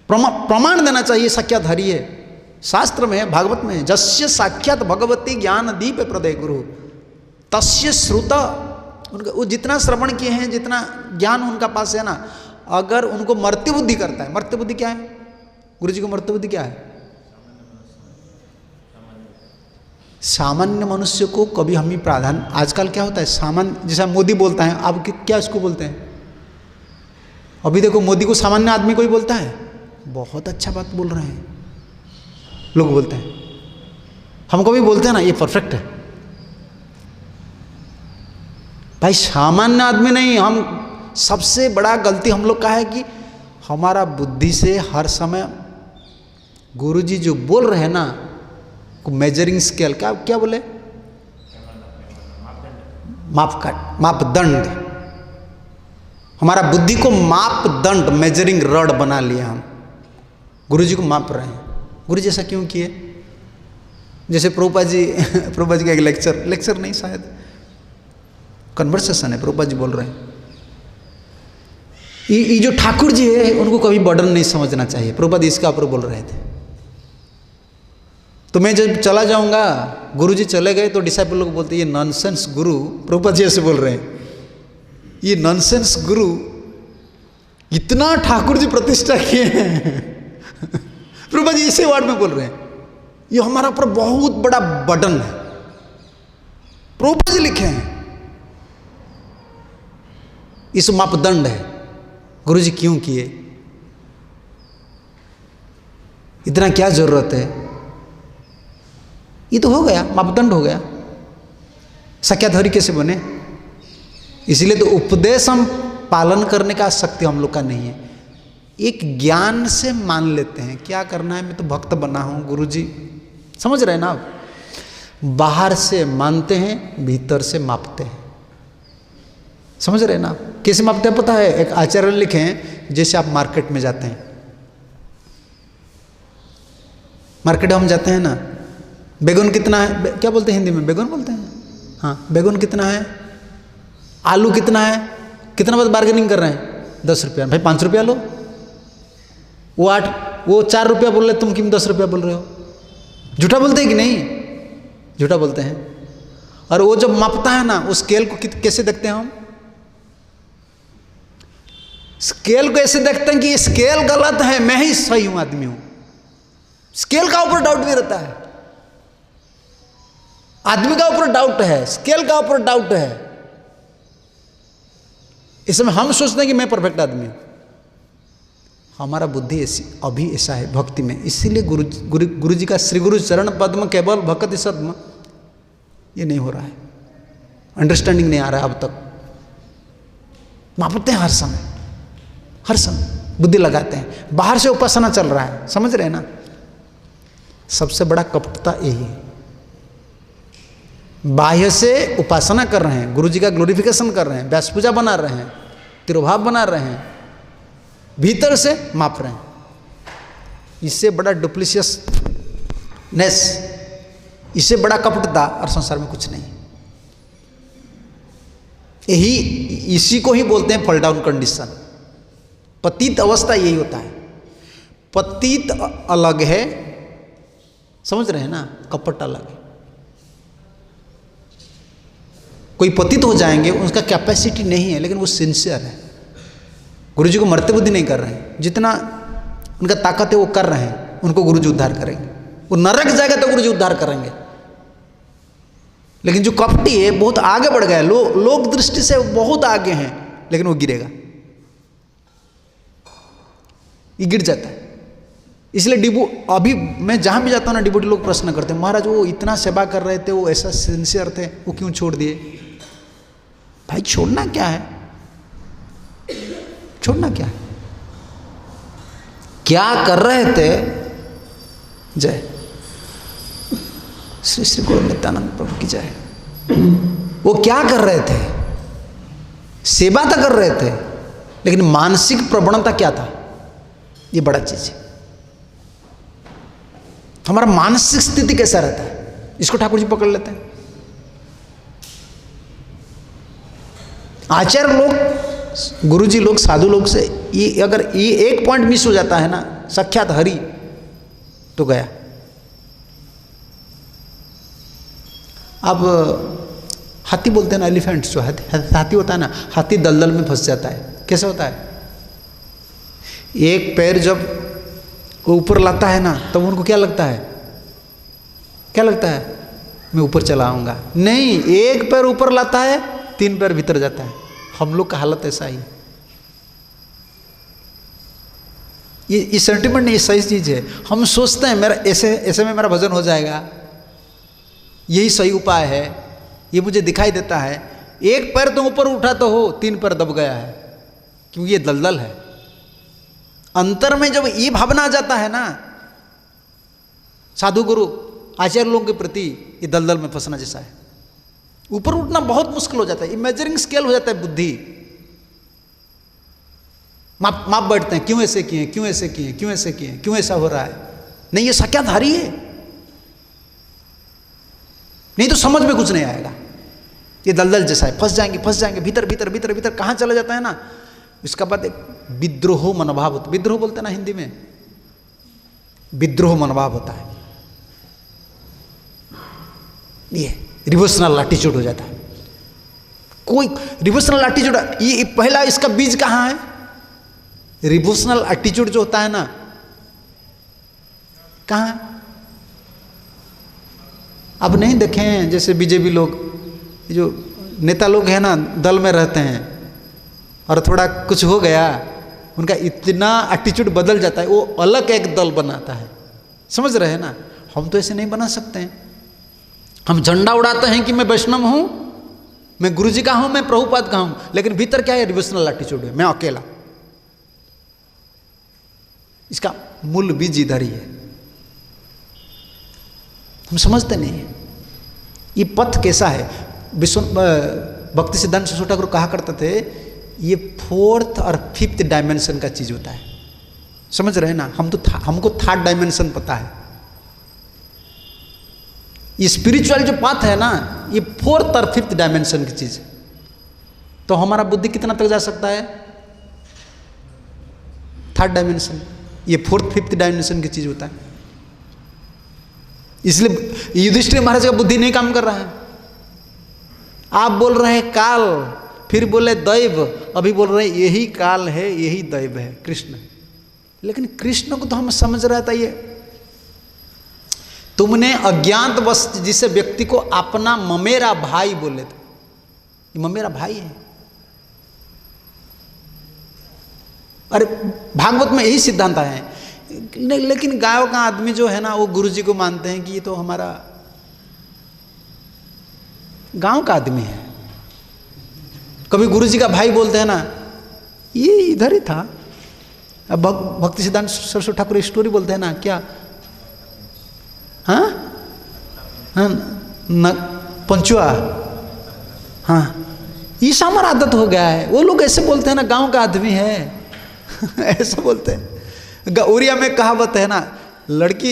प्रमाण देना चाहिए साक्षात हरि है। शास्त्र में है, भागवत में है, जस्य साक्षात भगवती ज्ञान दीप प्रदय गुरु तस्य श्रुत। उनका वो जितना श्रवण किए हैं, जितना ज्ञान उनका पास है ना, अगर उनको मर्त्य बुद्धि करता है। मर्त्य बुद्धि क्या है? गुरु जी को मर्त्य बुद्धि क्या है? सामान्य मनुष्य को कभी हम ही प्राधान्य। आजकल क्या होता है, सामान्य, जैसा मोदी बोलता है, आप क्या इसको बोलते हैं? अभी देखो मोदी को सामान्य आदमी कोई बोलता है, बहुत अच्छा बात बोल रहे हैं लोग बोलते हैं। हमको भी बोलते हैं ना, ये परफेक्ट है। भाई सामान्य आदमी नहीं, हम सबसे बड़ा गलती हम लोग का है कि हमारा बुद्धि से हर समय गुरुजी जो बोल रहे हैं ना, मेजरिंग स्केल, क्या बोले, मापदंड। हमारा बुद्धि को मापदंड, मेजरिंग रड बना लिया हम, गुरुजी को माप रहे हैं। गुरुजी ऐसा क्यों किए? जैसे प्रभुपाद जी का एक लेक्चर नहीं, शायद कन्वर्सेशन है, प्रभुपाद जी बोल रहे हैं, ये जो ठाकुर जी है उनको कभी बर्डन नहीं समझना चाहिए। प्रभुपाद इसका ऊपर बोल रहे थे। तो मैं जब चला जाऊंगा, गुरुजी चले गए तो डिसाइपल लोग बोलते ये नॉनसेंस गुरु, प्रभुपाद जी ऐसे बोल रहे हैं। ये नॉनसेंस गुरु इतना ठाकुर जी प्रतिष्ठा किए हैं प्रभुपाद जी इसे वर्ड में बोल रहे हैं, ये हमारा ऊपर बहुत बड़ा बर्डन है। प्रभुपाद जी लिखे हैं, इस मापदंड है। गुरु जी क्यों किए, इतना क्या जरूरत है? ये तो हो गया, मापदंड हो गया। सक्याधारी कैसे बने? इसलिए तो उपदेश हम पालन करने का शक्ति हम लोग का नहीं है। एक ज्ञान से मान लेते हैं क्या करना है, मैं तो भक्त बना हूं गुरु जी, समझ रहे हैं ना आप? बाहर से मानते हैं, भीतर से मापते हैं। समझ रहे हैं ना आप? कैसे मापते हैं पता है? एक आचार्य लिखे हैं, जैसे आप मार्केट में जाते हैं, मार्केट हम जाते हैं ना, बैगन कितना है, क्या बोलते हैं हिंदी में? बैगन बोलते हैं। हाँ, बैगन कितना है, आलू कितना है, कितना बार बार्गेनिंग कर रहे हैं? 10 रुपया। भाई 5 रुपया लो। वो 4 रुपया बोल रहे, तुम क्यों 10 रुपया बोल रहे हो? झूठा बोलते हैं कि नहीं? झूठा बोलते हैं। और वो जब मापता है ना, उस स्केल को कैसे देखते हैं हम? स्केल को ऐसे देखते हैं कि ये स्केल गलत है, मैं ही सही हूं, आदमी हूं। स्केल का ऊपर डाउट भी रहता है, आदमी का ऊपर डाउट है, स्केल का ऊपर डाउट है। इसमें हम सोचते हैं कि मैं परफेक्ट आदमी हूं। हमारा बुद्धि ऐसी अभी ऐसा है भक्ति में। इसीलिए गुरु जी का श्री गुरु चरण पद्म केवल भक्ति सद्म, ये नहीं हो रहा है, अंडरस्टैंडिंग नहीं आ रहा है अब तक। मापते हैं हर समय बुद्धि लगाते हैं, बाहर से उपासना चल रहा है, समझ रहे हैं ना? सबसे बड़ा कपटता यही है। बाह्य से उपासना कर रहे हैं, गुरु जी का ग्लोरिफिकेशन कर रहे हैं, व्यास पूजा बना रहे हैं, तिरुभाव बना रहे हैं, भीतर से माप रहे हैं। इससे बड़ा डुप्लीशियसनेस, इससे बड़ा कपटता और संसार में कुछ नहीं। यही, इसी को ही बोलते हैं फॉल डाउन कंडीशन। पतित अवस्था यही होता है। पतित अलग है, समझ रहे हैं ना? कपट अलग है। कोई पतित हो जाएंगे, उसका कैपेसिटी नहीं है, लेकिन वो सिंसियर है, गुरु जी को मरते बुद्धि नहीं कर रहे हैं, जितना उनका ताकत है वो कर रहे हैं, उनको गुरु जी उद्धार करेंगे। वो नरक जाएगा तो गुरु जी उद्धार करेंगे। लेकिन जो कपटी है बहुत आगे बढ़ गया, लोक दृष्टि से बहुत आगे हैं, लेकिन वो गिरेगा, ये गिर जाता है। इसलिए अभी मैं जहां भी जाता हूँ ना, डिवोटी लोग प्रश्न करते हैं, महाराज वो इतना सेवा कर रहे थे, वो ऐसा सिंसियर थे, वो क्यों छोड़ दिए? भाई छोड़ना क्या है? छोड़ना क्या है? क्या कर रहे थे? जय श्री श्री गुरु नित्यानंद प्रभु की जय। वो क्या कर रहे थे? सेवा तो कर रहे थे, लेकिन मानसिक प्रवणता क्या था? ये बड़ा चीज है। हमारा मानसिक स्थिति कैसा रहता है, इसको ठाकुर जी पकड़ लेते हैं। आचार्य लोग, गुरु जी लोग, साधु लोग से ये अगर ये एक पॉइंट मिस हो जाता है ना, साक्षात हरि तो गया। अब हाथी बोलते हैं ना, एलिफेंट्स जो हाथी होता है ना, हाथी दलदल में फंस जाता है। कैसे होता है? एक पैर जब ऊपर लाता है ना, तब उनको क्या लगता है? क्या लगता है? मैं ऊपर चला आऊंगा। नहीं, एक पैर ऊपर लाता है, 3 पैर भीतर जाता है। हम लोग का हालत ऐसा ही। ये सेंटिमेंट नहीं, सही चीज है। हम सोचते हैं मेरा ऐसे में मेरा भजन हो जाएगा, यही सही उपाय है, ये मुझे दिखाई देता है। एक पैर तो ऊपर उठा तो हो, 3 पैर दब गया है, क्योंकि ये दलदल है। अंतर में जब ये भावना आ जाता है ना, साधु गुरु आचार्य लोगों के प्रति, ये दलदल में फंसना जैसा है। ऊपर उठना बहुत मुश्किल हो जाता है, इमेजरिंग स्केल हो जाता है बुद्धि। माप बैठते हैं, क्यों ऐसे किए, क्यों ऐसे किए, क्यों ऐसे किए, क्यों ऐसा हो रहा है? नहीं, ये सक्याधारी है, नहीं तो समझ में कुछ नहीं आएगा। ये दलदल जैसा है, फंस जाएंगे भीतर भीतर भीतर भीतर, कहाँ चला जाता है ना। इसका बाद एक विद्रोह मनोभाव होता है। विद्रोह बोलते हैं ना हिंदी में, विद्रोह मनोभाव होता है। ये रिवर्सनल एटीट्यूड हो जाता है। कोई रिवोशनल एटीट्यूड, ये पहला इसका बीज कहाँ है? रिवोशनल एटीट्यूड जो होता है ना, कहाँ? अब नहीं देखें जैसे बीजेपी लोग, जो नेता लोग हैं ना, दल में रहते हैं और थोड़ा कुछ हो गया, उनका इतना एटीट्यूड बदल जाता है, वो अलग एक दल बनाता है। समझ रहे हैं ना? हम तो ऐसे नहीं बना सकते हैं। हम झंडा उड़ाते हैं कि मैं वैष्णव हूँ, मैं गुरुजी का हूँ, मैं प्रभुपाद का हूँ, लेकिन भीतर क्या है? रिवोशनल एटीट्यूड है, मैं अकेला। इसका मूल बीज इधर ही है, हम समझते नहीं हैं। ये पथ कैसा है? भक्ति सिद्धांत सरस्वती ठाकुर कहा करते थे, ये 4th और 5th डायमेंशन का चीज होता है। समझ रहे हैं ना? हमको 3rd डायमेंशन पता है। ये स्पिरिचुअल जो पाथ है ना, ये 4th और 5th डायमेंशन की चीज है। तो हमारा बुद्धि कितना तक जा सकता है? 3rd dimension. ये 4th 5th डायमेंशन की चीज होता है। इसलिए युधिष्ठिर महाराज का बुद्धि नहीं काम कर रहा है। आप बोल रहे हैं काल, फिर बोले दैव, अभी बोल रहे हैं यही काल है, यही दैव है, कृष्ण। लेकिन कृष्ण को तो हम समझ रहा था। ये तुमने अज्ञात वश जिसे व्यक्ति को अपना ममेरा भाई बोले थे, ये ममेरा भाई है। अरे भागवत में यही सिद्धांत है। लेकिन गांव का आदमी जो है ना, वो गुरुजी को मानते हैं कि ये तो हमारा गांव का आदमी है। कभी गुरुजी का भाई बोलते हैं ना, ये इधर ही था। अब भक्ति सिद्धांत सरस्वती ठाकुर स्टोरी बोलते हैं ना, क्या? हाँ हाँ, न पंचुआ। हाँ, ये हमारा आदत हो गया है। वो लोग ऐसे बोलते हैं ना, गांव का आदमी है ऐसा बोलते हैं। उड़िया में कहावत है ना, लड़की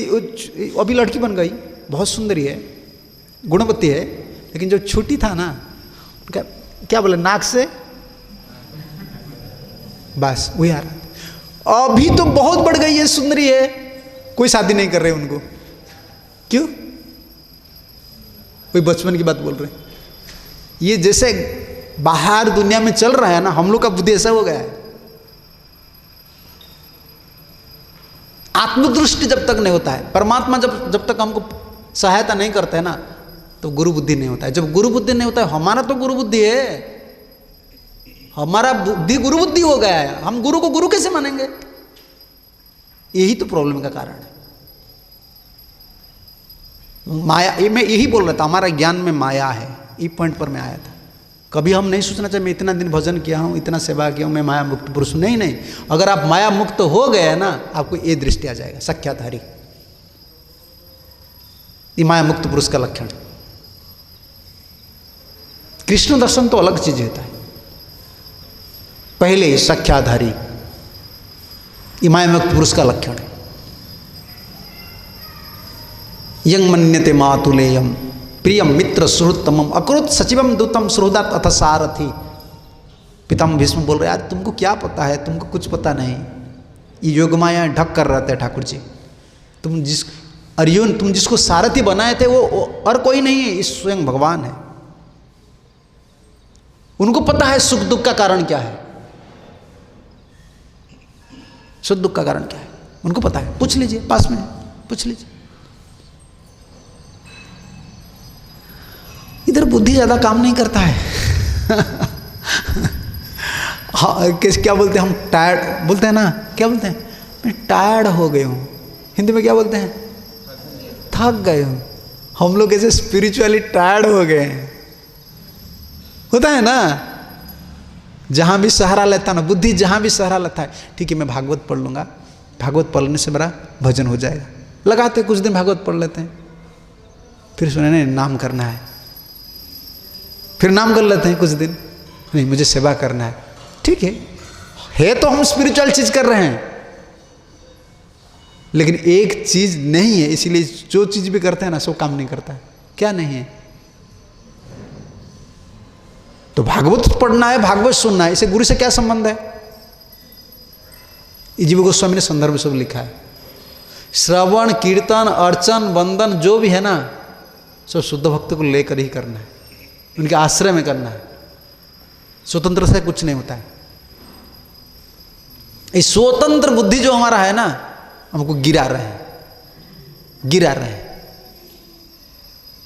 अभी लड़की बन गई, बहुत सुंदरी है, गुणवती है, लेकिन जो छोटी था ना, उनका क्या बोले, नाक से बस वही आ रहा। अभी तो बहुत बढ़ गई है, सुंदरी है, कोई शादी नहीं कर रहे उनको। क्यों? कोई बचपन की बात बोल रहे। ये जैसे बाहर दुनिया में चल रहा है ना, हम लोग का बुद्धि ऐसा हो गया है। आत्मदृष्टि जब तक नहीं होता है, परमात्मा जब तक हमको सहायता नहीं करता है ना, तो गुरु बुद्धि नहीं होता है। जब गुरु बुद्धि नहीं होता है, हमारा तो गुरु बुद्धि है, हमारा बुद्धि गुरु बुद्धि हो गया है, हम गुरु को गुरु कैसे मानेंगे? यही तो प्रॉब्लम का कारण है। माया, ये मैं यही बोल रहा था, हमारा ज्ञान में माया है। ये पॉइंट पर मैं आया था। कभी हम नहीं सोचना चाहिए मैं इतना दिन भजन किया हूँ, इतना सेवा किया हूँ, मैं माया मुक्त पुरुष। नहीं नहीं, अगर आप माया मुक्त हो गए ना, आपको ये दृष्टि आ जाएगा, सख्याधारी। ये माया मुक्त पुरुष का लक्षण। कृष्ण दर्शन तो अलग चीज होता है। पहले सख्याधारी, ये माया मुक्त पुरुष का लक्षण है। यंग मन्यते मातुलेयम प्रियम मित्र सुहृत्तमम अकृत सचिवम दूतम सुहृदात अथ सारथी। पितामह भीष्म बोल रहे, यार तुमको क्या पता है, तुमको कुछ पता नहीं। ये योगमाया ढक कर रहते हैं ठाकुर जी। तुम जिसको सारथी बनाए थे वो और कोई नहीं है, ये स्वयं भगवान है। उनको पता है सुख दुख का कारण क्या है, सुख दुख का कारण क्या है, उनको पता है। पूछ लीजिए, पास में पूछ लीजिए। इधर बुद्धि ज्यादा काम नहीं करता है हाँ, क्या बोलते हैं हम, टायर्ड बोलते हैं ना, क्या बोलते हैं, मैं टायर्ड हो गए हूँ। हिंदी में क्या बोलते हैं, थक गए हूँ। हम लोग ऐसे स्पिरिचुअली टायर्ड हो गए हैं। होता है ना, जहाँ भी सहारा लेता है ना, बुद्धि जहाँ भी सहारा लेता है, ठीक है मैं भागवत पढ़ लूँगा, भागवत पढ़ने से मेरा भजन हो जाएगा। लगाते कुछ दिन भागवत पढ़ लेते हैं, फिर सुने नहीं नाम करना है, फिर नाम कर लेते हैं कुछ दिन, नहीं मुझे सेवा करना है। ठीक है तो हम स्पिरिचुअल चीज कर रहे हैं, लेकिन एक चीज नहीं है, इसीलिए जो चीज भी करते हैं ना सो काम नहीं करता है। क्या नहीं है? तो भागवत पढ़ना है, भागवत सुनना है, इसे गुरु से क्या संबंध है? जीव गोस्वामी ने संदर्भ सब लिखा है। श्रवण कीर्तन अर्चन वंदन जो भी है ना, सब शुद्ध भक्त को लेकर ही करना है, उनके आश्रय में करना है। स्वतंत्र से कुछ नहीं होता है। इस स्वतंत्र बुद्धि जो हमारा है ना, हमको गिरा रहे हैं, गिरा रहे हैं।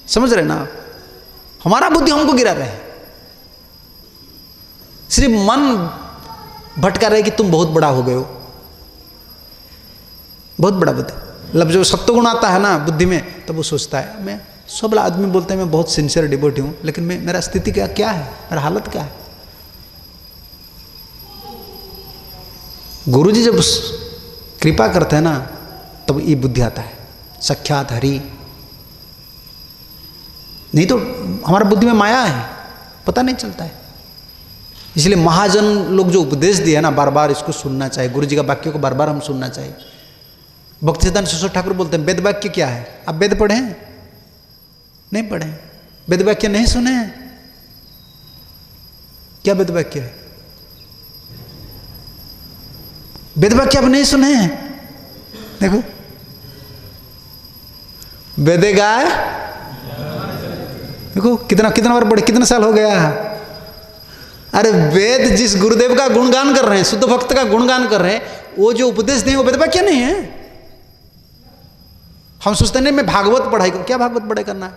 समझ रहे ना? हमारा बुद्धि हमको गिरा रहे हैं। सिर्फ मन भटका रहे कि तुम बहुत बड़ा हो गए हो, बहुत बड़ा बुद्धि। मतलब जो सत्वगुण आता है ना बुद्धि में, तब वो सोचता है, मैं सब आदमी बोलते हैं मैं बहुत सिंसियर डिवोटी हूं, लेकिन मेरा स्थिति क्या है, मेरा हालत क्या है। गुरु जी जब कृपा करते हैं ना, तब ये बुद्धि आता है, साक्षात हरि। नहीं तो हमारा बुद्धि में माया है, पता नहीं चलता है। इसलिए महाजन लोग जो उपदेश दिए ना, बार बार इसको सुनना चाहिए। गुरु जी का वाक्य को बार बार हम सुनना चाहिए। भक्ति सिद्धांत सरस्वती ठाकुर बोलते हैं वेद वाक्य क्या है? आप वेद पढ़े हैं? नहीं पढ़े? वेद वाक्य नहीं सुने हैं? क्या वेद वाक्य है? वेद वाक्य आप नहीं सुने हैं? देखो, वेदे गाय, देखो कितना बार पढ़े, कितना साल हो गया। अरे वेद जिस गुरुदेव का गुणगान कर रहे हैं, शुद्ध भक्त का गुणगान कर रहे हैं, वो जो उपदेश दें वो वेद वाक्य नहीं है। हम सोचते नहीं मैं भागवत पढ़ाई करूं। क्या भागवत पढ़ाई करना है?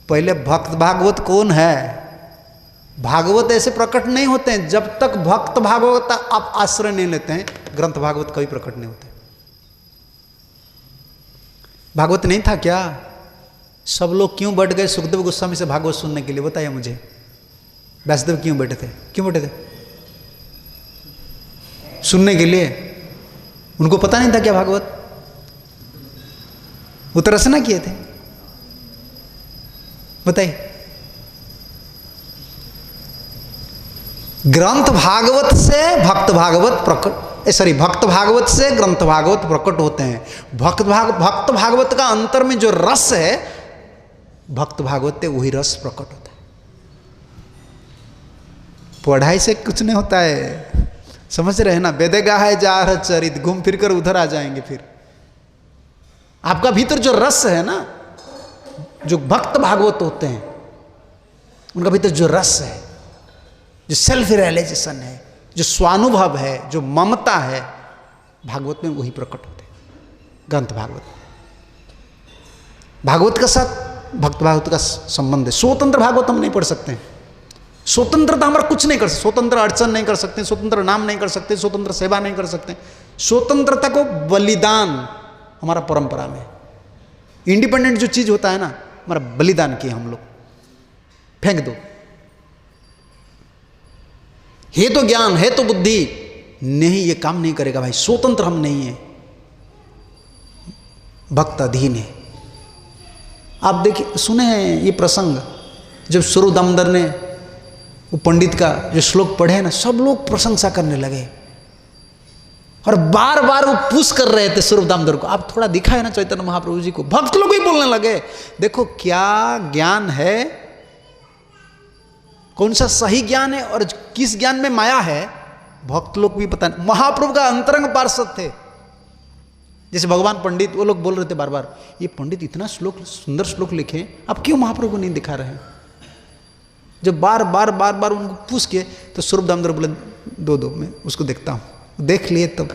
पहले भक्त भागवत कौन है? भागवत ऐसे प्रकट नहीं होते हैं जब तक भक्त भागवत आप आश्रय नहीं लेते हैं। ग्रंथ भागवत कभी प्रकट नहीं होते। भागवत नहीं था क्या? सब लोग क्यों बैठ गए सुखदेव गोस्वामी से भागवत सुनने के लिए? बताइए मुझे। व्यासदेव क्यों बैठे थे? क्यों बैठे थे? सुनने के लिए। उनको पता नहीं था क्या भागवत? वो तो रचना किए थे। बताइए। ग्रंथ भागवत से भक्त भागवत प्रकट, सॉरी, भक्त भागवत से ग्रंथ भागवत प्रकट होते हैं। भक्त भागवत का अंतर में जो रस है, भक्त भागवत से वही रस प्रकट होता है। पढ़ाई से कुछ नहीं होता है। समझ रहे हैं ना? वेदेगा है जार चरित, घूम फिर कर उधर आ जाएंगे। फिर आपका भीतर जो रस है ना, जो भक्त भागवत होते हैं, उनका भीतर जो रस है, जो सेल्फ रियलाइजेशन है, जो स्वानुभव है, जो ममता है, भागवत में वही प्रकट होते हैं। ग्रंथ भागवत, भागवत के साथ भक्त भागवत का संबंध है। स्वतंत्र भागवत हम नहीं पढ़ सकते हैं। स्वतंत्रता हमारा कुछ नहीं कर सकते। स्वतंत्र अर्चन नहीं कर सकते, स्वतंत्र नाम नहीं कर सकते, स्वतंत्र सेवा नहीं कर सकते। स्वतंत्रता को बलिदान हमारा परंपरा में, इंडिपेंडेंट जो चीज होता है ना, हमारा बलिदान किया हम लोग। फेंक दो। है तो ज्ञान, है तो बुद्धि, नहीं ये काम नहीं करेगा भाई। स्वतंत्र हम नहीं है, भक्त अधीन है। आप देखिए, सुने हैं ये प्रसंग, जब स्वरूप दामोदर ने वो पंडित का जो श्लोक पढ़े ना, सब लोग प्रशंसा करने लगे और बार बार वो पुश कर रहे थे स्वरूप दामोदर को। आप थोड़ा दिखाए ना चैतन्य महाप्रभु जी को, भक्त लोग भी बोलने लगे, देखो क्या ज्ञान है, कौन सा सही ज्ञान है और किस ज्ञान में माया है, भक्त लोग भी पता नहीं। महाप्रभु का अंतरंग पार्षद थे, जैसे भगवान पंडित, वो लोग बोल रहे थे बार बार, ये पंडित इतना श्लोक, सुंदर श्लोक लिखे, अब क्यों महाप्रभु को नहीं दिखा रहे हैं? जब बार बार उनको पूछ किए तो स्वरूप दामोदर बोले, दो मैं उसको देखता हूँ। देख लिए तब,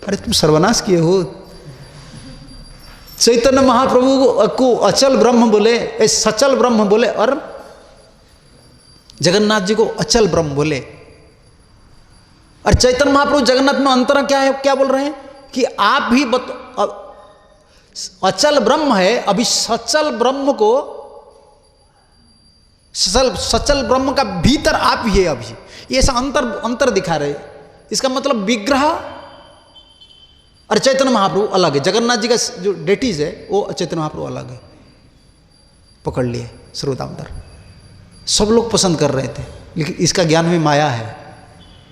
अरे तुम सर्वनाश किए हो। चैतन्य महाप्रभु को अचल ब्रह्म बोले, सचल ब्रह्म बोले, और जगन्नाथ जी को अचल ब्रह्म बोले। और चैतन्य महाप्रभु जगन्नाथ में अंतर क्या है? क्या बोल रहे हैं कि आप भी अचल ब्रह्म है, अभी सचल ब्रह्म को, सचल ब्रह्म का भीतर आप ही है अभी। ये ऐसा अंतर दिखा रहे। इसका मतलब विग्रह और चैतन्य महाप्रभु अलग है। जगन्नाथ जी का जो डेटीज है वो चैतन्य महाप्रभु अलग है। पकड़ लिए स्वरूप दामोदर। सब लोग पसंद कर रहे थे, लेकिन इसका ज्ञान में माया है।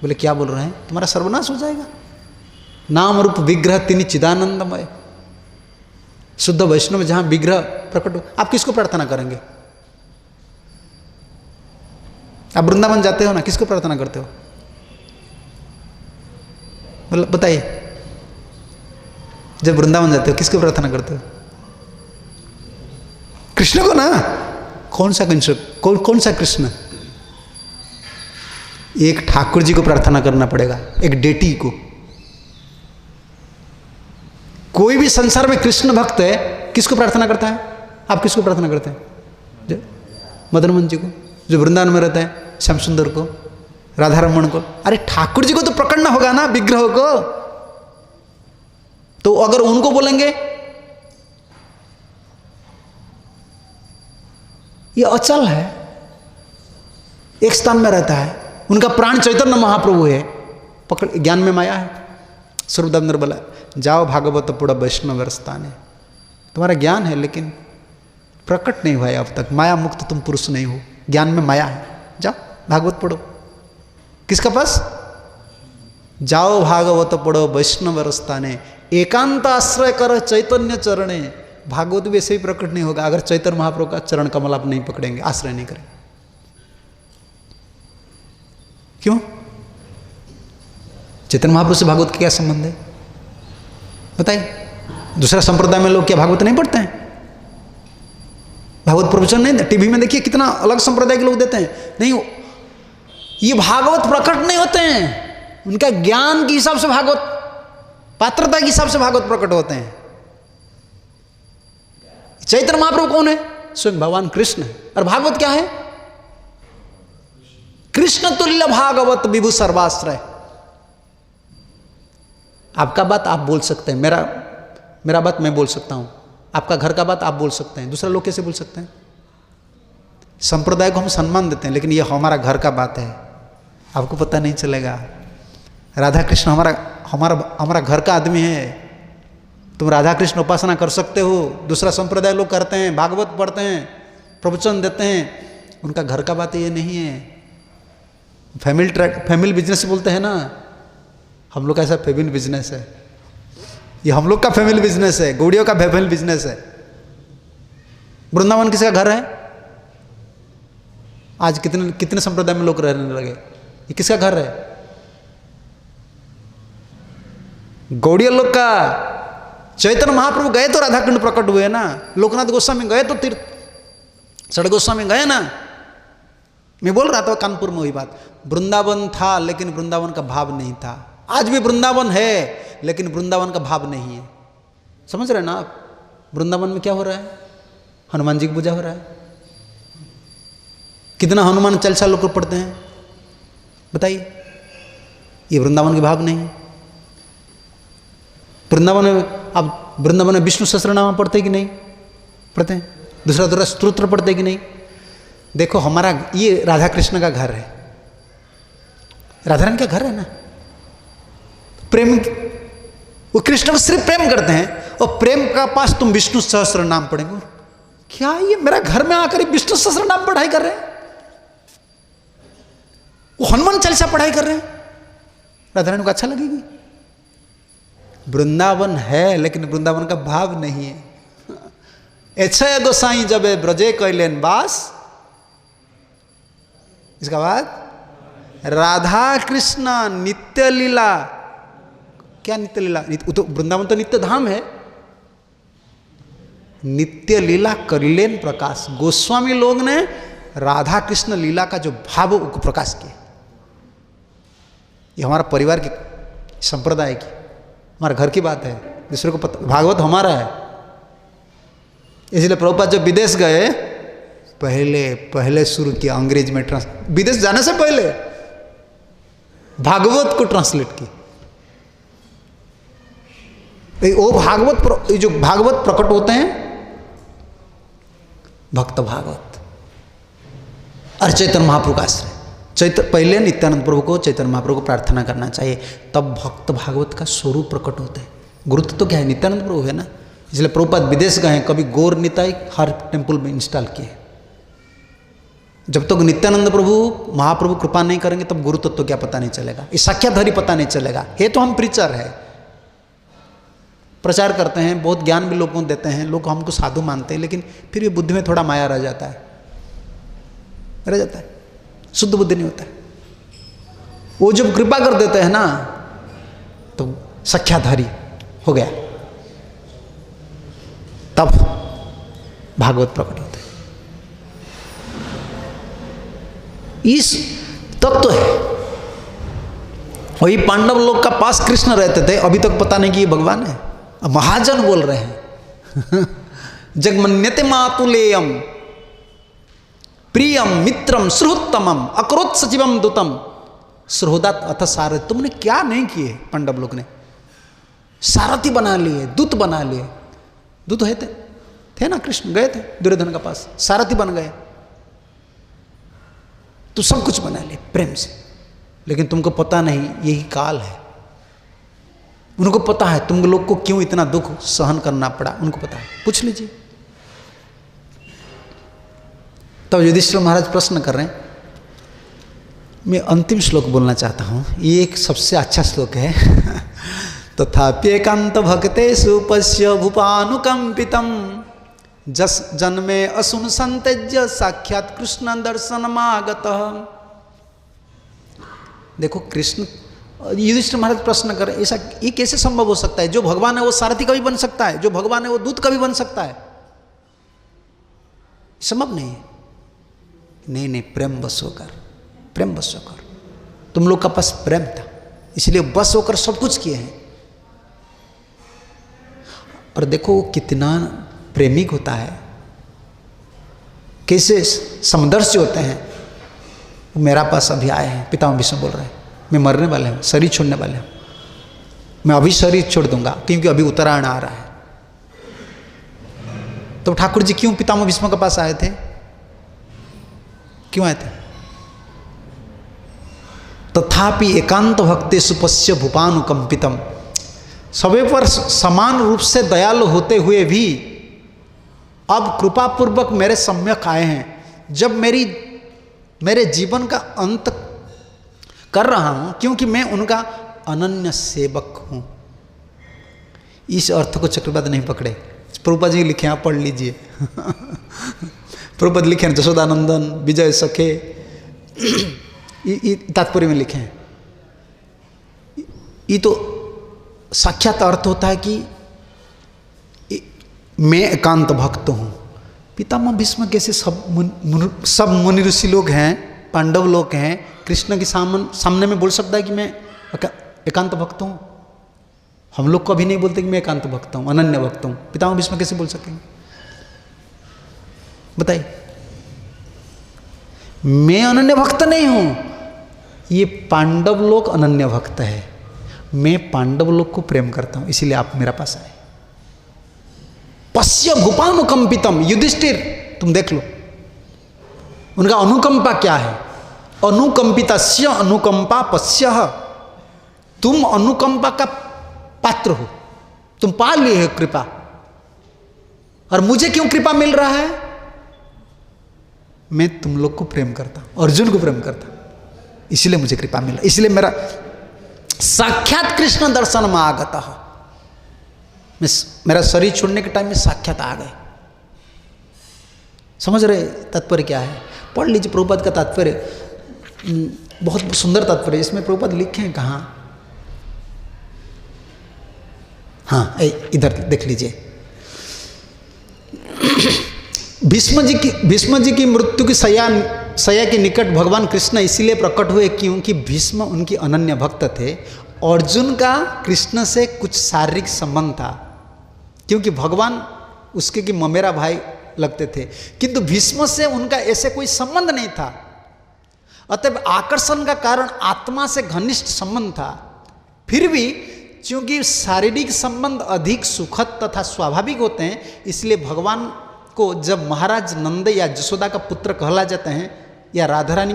बोले क्या बोल रहे हैं, तुम्हारा सर्वनाश हो जाएगा। नाम रूप विग्रह तिनि चिदानंदमय। शुद्ध वैष्णव में जहां विग्रह प्रकट हो, आप किसको प्रार्थना करेंगे? आप वृंदावन जाते हो ना, किसको प्रार्थना करते हो? मतलब बताइए, जब वृंदावन जाते हो किसको प्रार्थना करते हो? कृष्ण को ना। कौन सा कृष्ण? कौन सा कृष्ण? एक ठाकुर जी को प्रार्थना करना पड़ेगा, एक डेटी को। कोई भी संसार में कृष्ण भक्त है, किसको प्रार्थना करता है? आप किसको प्रार्थना करते हैं? मदन मोहन जी को, जो वृंदावन में रहता है, श्याम सुंदर को, राधा रमन को। अरे ठाकुर जी को तो पकड़ना होगा ना, विग्रह को। तो अगर उनको बोलेंगे, ये अचल है, एक स्थान में रहता है, उनका प्राण चैतन्य महाप्रभु है, पकड़, ज्ञान में माया है। स्वरूपदास ने बोला, जाओ भागवत पुड़ा वैष्णव स्थाने, तुम्हारा ज्ञान है लेकिन प्रकट नहीं हुआ है अब तक, माया मुक्त तुम पुरुष नहीं हो, ज्ञान में माया है, जाओ भागवत पढ़ो। किसका पास? जाओ भागवत पढ़ो वैष्णव स्थाने, एकांत आश्रय कर चैतन्य चरणे। भागवत भी ऐसे ही प्रकट नहीं होगा अगर चैतन्य महाप्रभु का चरण कमल आप नहीं पकड़ेंगे, आश्रय नहीं करेंगे। क्यों? चैतन्य महाप्रभु से भागवत का क्या संबंध है बताइए? दूसरा संप्रदाय में लोग क्या भागवत नहीं पढ़ते हैं? भागवत प्रवचन नहीं, टीवी में देखिए कितना अलग संप्रदाय के लोग देते हैं। नहीं, ये भागवत प्रकट नहीं होते हैं, उनका ज्ञान के हिसाब से भागवत, पात्रता के हिसाब से भागवत प्रकट होते हैं। चैतन्य महाप्रभु कौन है? स्वयं भगवान कृष्ण है। और भागवत क्या है? कृष्ण तुल्य भागवत विभु सर्वाश्रय। आपका बात आप बोल सकते हैं, मेरा बात मैं बोल सकता हूं, आपका घर का बात आप बोल सकते हैं, दूसरा लोग कैसे बोल सकते हैं? संप्रदाय को हम सम्मान देते हैं, लेकिन ये हमारा घर का बात है, आपको पता नहीं चलेगा। राधा कृष्ण हमारा घर का आदमी है। तुम राधा कृष्ण उपासना कर सकते हो, दूसरा संप्रदाय लोग करते हैं, भागवत पढ़ते हैं, प्रवचन देते हैं, उनका घर का बात ये नहीं है। फैमिली बिजनेस बोलते हैं ना, हम लोग का ऐसा फैमिली बिजनेस है, ये हम लोग का फैमिली बिजनेस है, गौड़ियों का फैमिली बिजनेस है। वृंदावन किसका घर है? आज कितने संप्रदाय में लोग रहने लगे, ये किसका घर है? गौड़िया लोग का। चैतन्य महाप्रभु गए तो राधाकुंड प्रकट हुए ना, लोकनाथ गोस्वामी गए तो तीर्थ सड़ गोस्वामी गए ना। मैं बोल रहा था कानपुर में वही बात, वृंदावन था लेकिन वृंदावन का भाव नहीं था। आज भी वृंदावन है लेकिन वृंदावन का भाव नहीं है। समझ रहे ना आप? वृंदावन में क्या हो रहा है? हनुमान जी की पूजा हो रहा है। कितना हनुमान चालीसा लोग पढ़ते हैं बताइए? ये वृंदावन के भाव नहीं है। वृंदावन में अब वृंदावन में विष्णु सहस्त्रनाम पढ़ते कि नहीं पढ़ते हैं? दूसरा स्तोत्र पढ़ते कि नहीं? देखो हमारा ये राधा कृष्ण का घर है, राधा रानी का घर है ना। प्रेम, वो कृष्ण को सिर्फ प्रेम करते हैं, और प्रेम का पास तुम विष्णु सहस्त्र नाम पढ़ेंगे। क्या ये मेरा घर में आकर विष्णु सहस्त्र नाम पढ़ाई कर रहे हैं? वो हनुमान चालीसा पढ़ाई कर रहे हैं, राधा रानी को अच्छा लगेगी? वृंदावन है लेकिन वृंदावन का भाव नहीं है। ऐसे गोसाई जब ब्रजे कैलेन बास, इसका बाद राधा कृष्ण नित्य लीला। क्या नित्य लीला? तो वृंदावन तो नित्य धाम है। नित्य लीला करिलेन प्रकाश। गोस्वामी लोग ने राधा कृष्ण लीला का जो भाव को प्रकाश किया। ये हमारा परिवार की, संप्रदाय की, हमारे घर की बात है, दूसरे को पता। भागवत हमारा है, इसलिए प्रभुपाद जब विदेश गए पहले शुरू किया अंग्रेज में विदेश जाने से पहले भागवत को ट्रांसलेट किया। वो भागवत, जो भागवत प्रकट होते हैं भक्त भागवत और चैतन्य महाप्रभु का आश्रय। पहले नित्यानंद प्रभु को, चैतन्य महाप्रभु को प्रार्थना करना चाहिए, तब भक्त भागवत का स्वरूप प्रकट होते हैं। गुरुत्व तो क्या है? नित्यानंद प्रभु है ना। इसलिए प्रभुपाद विदेश गए, कभी गौर निताई हर टेम्पल में इंस्टॉल किए। जब तक नित्यानंद प्रभु महाप्रभु कृपा नहीं करेंगे तब गुरु तत्व क्या पता नहीं चलेगा, ये साक्षाधारी पता नहीं चलेगा। ये तो हम प्रीचर है, प्रचार करते हैं, बहुत ज्ञान भी लोगों को देते हैं, लोग हमको साधु मानते हैं, लेकिन फिर भी बुद्धि में थोड़ा माया रह जाता है, शुद्ध बुद्धि नहीं होता है। वो जब कृपा कर देते हैं ना तो साक्षाधारी हो गया, तब भागवत प्रकट होता है। इस तत्व है वही पांडव लोग का पास कृष्ण रहते थे, अभी तक पता नहीं कि ये भगवान है। अब महाजन बोल रहे हैं जगमन्यते मातुलेयम प्रियम मित्रम सुहृत्तमम अकरोत् सचिवम दूतम सुहृदात अथ सारथि। तुमने क्या नहीं किए, पांडव लोग ने सारथी बना लिए, दूत बना लिए। दूत है थे ना, कृष्ण गए थे दुर्योधन के पास, सारथी बन गए, तो सब कुछ बना लिए प्रेम से। लेकिन तुमको पता नहीं यही काल है। उनको पता है तुम लोग को क्यों इतना दुख सहन करना पड़ा, उनको पता है, पूछ लीजिए। तब युधिष्ठिर महाराज प्रश्न कर रहे हैं। मैं अंतिम श्लोक बोलना चाहता हूँ, ये एक सबसे अच्छा श्लोक है तथाप्येकांत भक्तेषु पश्य भूपानुकंपितम जस जन्मे असुन संत्यज्य साक्षात कृष्ण दर्शनमागतः। देखो कृष्ण, युधिष्ठिर महाराज प्रश्न कर, ऐसा ये कैसे संभव हो सकता है? जो भगवान है वो सारथी कभी बन सकता है, जो भगवान है वो दूत कभी बन सकता है? संभव नहीं है। नहीं, प्रेम बस होकर, प्रेम बस होकर, तुम लोग का पास प्रेम था इसलिए बस होकर सब कुछ किए हैं। और देखो वो कितना प्रेमिक होता है, कैसे समदर्शी होते हैं। वो मेरा पास अभी आए हैं, पितामह भीष्म बोल रहे हैं मैं मरने वाले हूँ, शरीर छोड़ने वाले हूँ, मैं अभी शरीर छोड़ दूंगा क्योंकि अभी उत्तरायण आ रहा है। तो ठाकुर जी क्यों पितामह भीष्म के पास आए थे? क्यों आए थे? तथापि एकांत भक्तेषु पश्य भूपानुकंपितम, सभी पर समान रूप से दयालु होते हुए भी अब कृपा पूर्वक मेरे सम्यक आए हैं। जब मेरे जीवन का अंत कर रहा हूं क्योंकि मैं उनका अनन्य सेवक हूं। इस अर्थ को चक्रवर्ती नहीं पकड़े, प्रभुपाद जी लिखे, आप पढ़ लीजिए प्रभुपाद लिखे हैं जशोदानंदन विजय सखे, तात्पर्य में लिखे हैं। ये तो साक्षात अर्थ होता है कि मैं एकांत भक्त हूँ। पितामह भीष्म कैसे सब मुनि ऋषि लोग हैं, पांडव लोग हैं, कृष्ण के सामने में बोल सकता है कि मैं एकांत भक्त हूँ? हम लोग को अभी नहीं बोलते कि मैं एकांत भक्त हूँ, अनन्य भक्त हूँ। पितामह भीष्म कैसे बोल सकेंगे? बताइए। मैं अनन्य भक्त नहीं हूँ, ये पांडव लोग अनन्य भक्त है। मैं पांडव लोग को प्रेम करता हूँ इसलिए आप मेरा पास आए। पश्य भूपानुकंपितम, युधिष्ठिर तुम देख लो उनका अनुकंपा क्या है। अनुकंपितस्य अनुकंपा पश्य, तुम अनुकंपा का पात्र हो, तुम पा लिए हो कृपा। और मुझे क्यों कृपा मिल रहा है? मैं तुम लोग को प्रेम करता हूं, अर्जुन को प्रेम करता हूं, इसलिए मुझे कृपा मिला, इसलिए मेरा साक्षात कृष्ण दर्शन में आगता है। मेरा शरीर छोड़ने के टाइम में साक्षात आ गए। समझ रहे तात्पर्य क्या है? पढ़ लीजिए प्रभुपाद का तात्पर्य, बहुत सुंदर तात्पर्य। इसमें प्रभुपाद लिखे हैं कहाँ? हाँ इधर देख लीजिए। भीष्म जी की मृत्यु की सया के निकट भगवान कृष्ण इसलिए प्रकट हुए क्योंकि भीष्म उनकी अनन्य भक्त थे। अर्जुन का कृष्ण से कुछ शारीरिक संबंध था क्योंकि भगवान उसके की ममेरा भाई लगते थे, किंतु भीष्म से उनका ऐसे कोई संबंध नहीं था। अतः आकर्षण का कारण आत्मा से घनिष्ठ संबंध था। फिर भी क्योंकि शारीरिक संबंध अधिक सुखद तथा स्वाभाविक होते हैं, इसलिए भगवान को जब महाराज नंद या जसोदा का पुत्र कहला जाते हैं या राधा रानी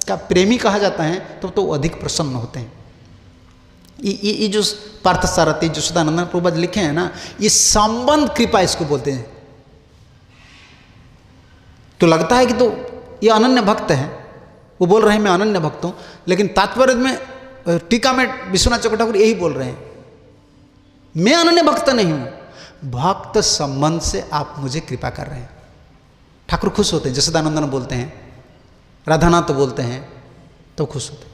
का प्रेमी कहा जाता है तो अधिक प्रसन्न होते हैं। ये जो पार्थसारथी जसोदानंदन प्रभुपाद लिखे हैं ना, ये संबंध कृपा इसको बोलते हैं। तो लगता है कि तो ये अनन्य भक्त है, वो बोल रहे हैं मैं अनन्य भक्त हूँ, लेकिन तात्पर्य में टीका में विश्वनाथ चक्रवर्ती ठाकुर यही बोल रहे हैं, मैं अनन्य भक्त नहीं हूँ, भक्त संबंध से आप मुझे कृपा कर रहे हैं। ठाकुर खुश होते हैं, जसोदानंदन बोलते हैं, राधानाथ बोलते हैं, तो खुश होते हैं।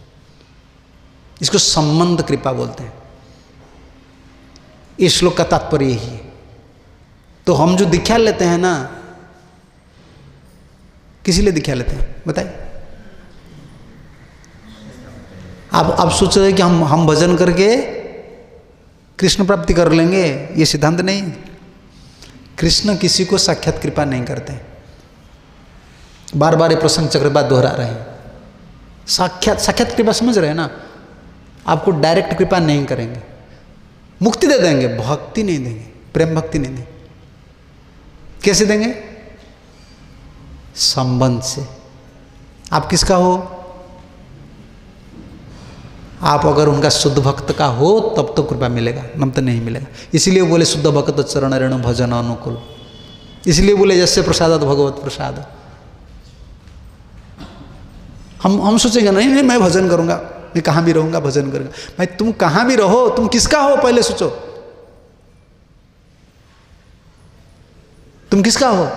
इसको संबंध कृपा बोलते हैं। इस श्लोक का तात्पर्य यही है। तो हम जो दीक्षा लेते हैं ना, किसी लिए दीक्षा लेते हैं बताइए? आप सोच रहे हैं कि हम भजन करके कृष्ण प्राप्ति कर लेंगे, ये सिद्धांत नहीं। कृष्ण किसी को साक्षात कृपा नहीं करते। बार बार ये प्रसंग चक्रवात दोहरा रहे हैं। साक्षात कृपा समझ रहे हैं ना, आपको डायरेक्ट कृपा नहीं करेंगे, मुक्ति दे देंगे, भक्ति नहीं देंगे, प्रेम भक्ति नहीं देंगे। कैसे देंगे? संबंध से। आप किसका हो? आप अगर उनका शुद्ध भक्त का हो तब तो कृपा मिलेगा, नम तो नहीं मिलेगा। इसीलिए बोले शुद्ध भक्त चरण रेणु भजन अनुकूल। इसलिए बोले जैसे प्रसाद भगवत प्रसाद। हम सोचेंगे नहीं मैं भजन करूंगा, मैं कहाँ भी रहूंगा भजन करूंगा। भाई तुम कहाँ भी रहो, तुम किसका हो पहले सोचो। तुम किसका हो?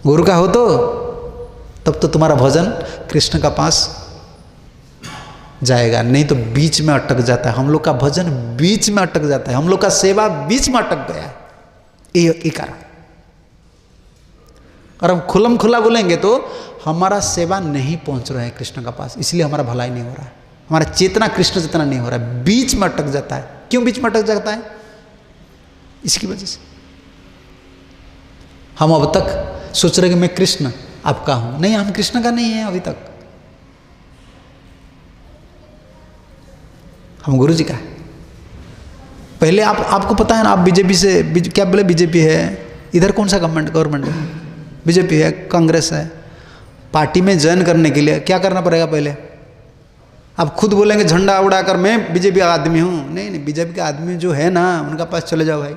गुरु का हो तो तब तो तुम्हारा भजन कृष्ण का पास जाएगा, नहीं तो बीच में अटक जाता है। हम लोग का भजन बीच में अटक जाता है, हम लोग का सेवा बीच में अटक गया है, ये कारण। और हम खुलम खुला बोलेंगे तो हमारा सेवा नहीं पहुंच रहा है कृष्ण का पास, इसलिए हमारा भलाई नहीं हो रहा है, हमारा चेतना कृष्ण चेतना नहीं हो रहा है, बीच में अटक जाता है। क्यों बीच में अटक जाता है? इसकी वजह से हम अब तक सोच रहे कि मैं कृष्ण आपका हूं, नहीं, हम कृष्ण का नहीं है अभी तक, हम गुरु जी का है। पहले आपको पता है ना, आप बीजेपी से क्या बोले, बीजेपी है, इधर कौन सा गवर्नमेंट है? बीजेपी है, कांग्रेस है। पार्टी में ज्वाइन करने के लिए क्या करना पड़ेगा? पहले आप खुद बोलेंगे झंडा उड़ाकर मैं बीजेपी का आदमी हूं। नहीं, बीजेपी का आदमी जो है ना, उनका पास चले जाओ भाई,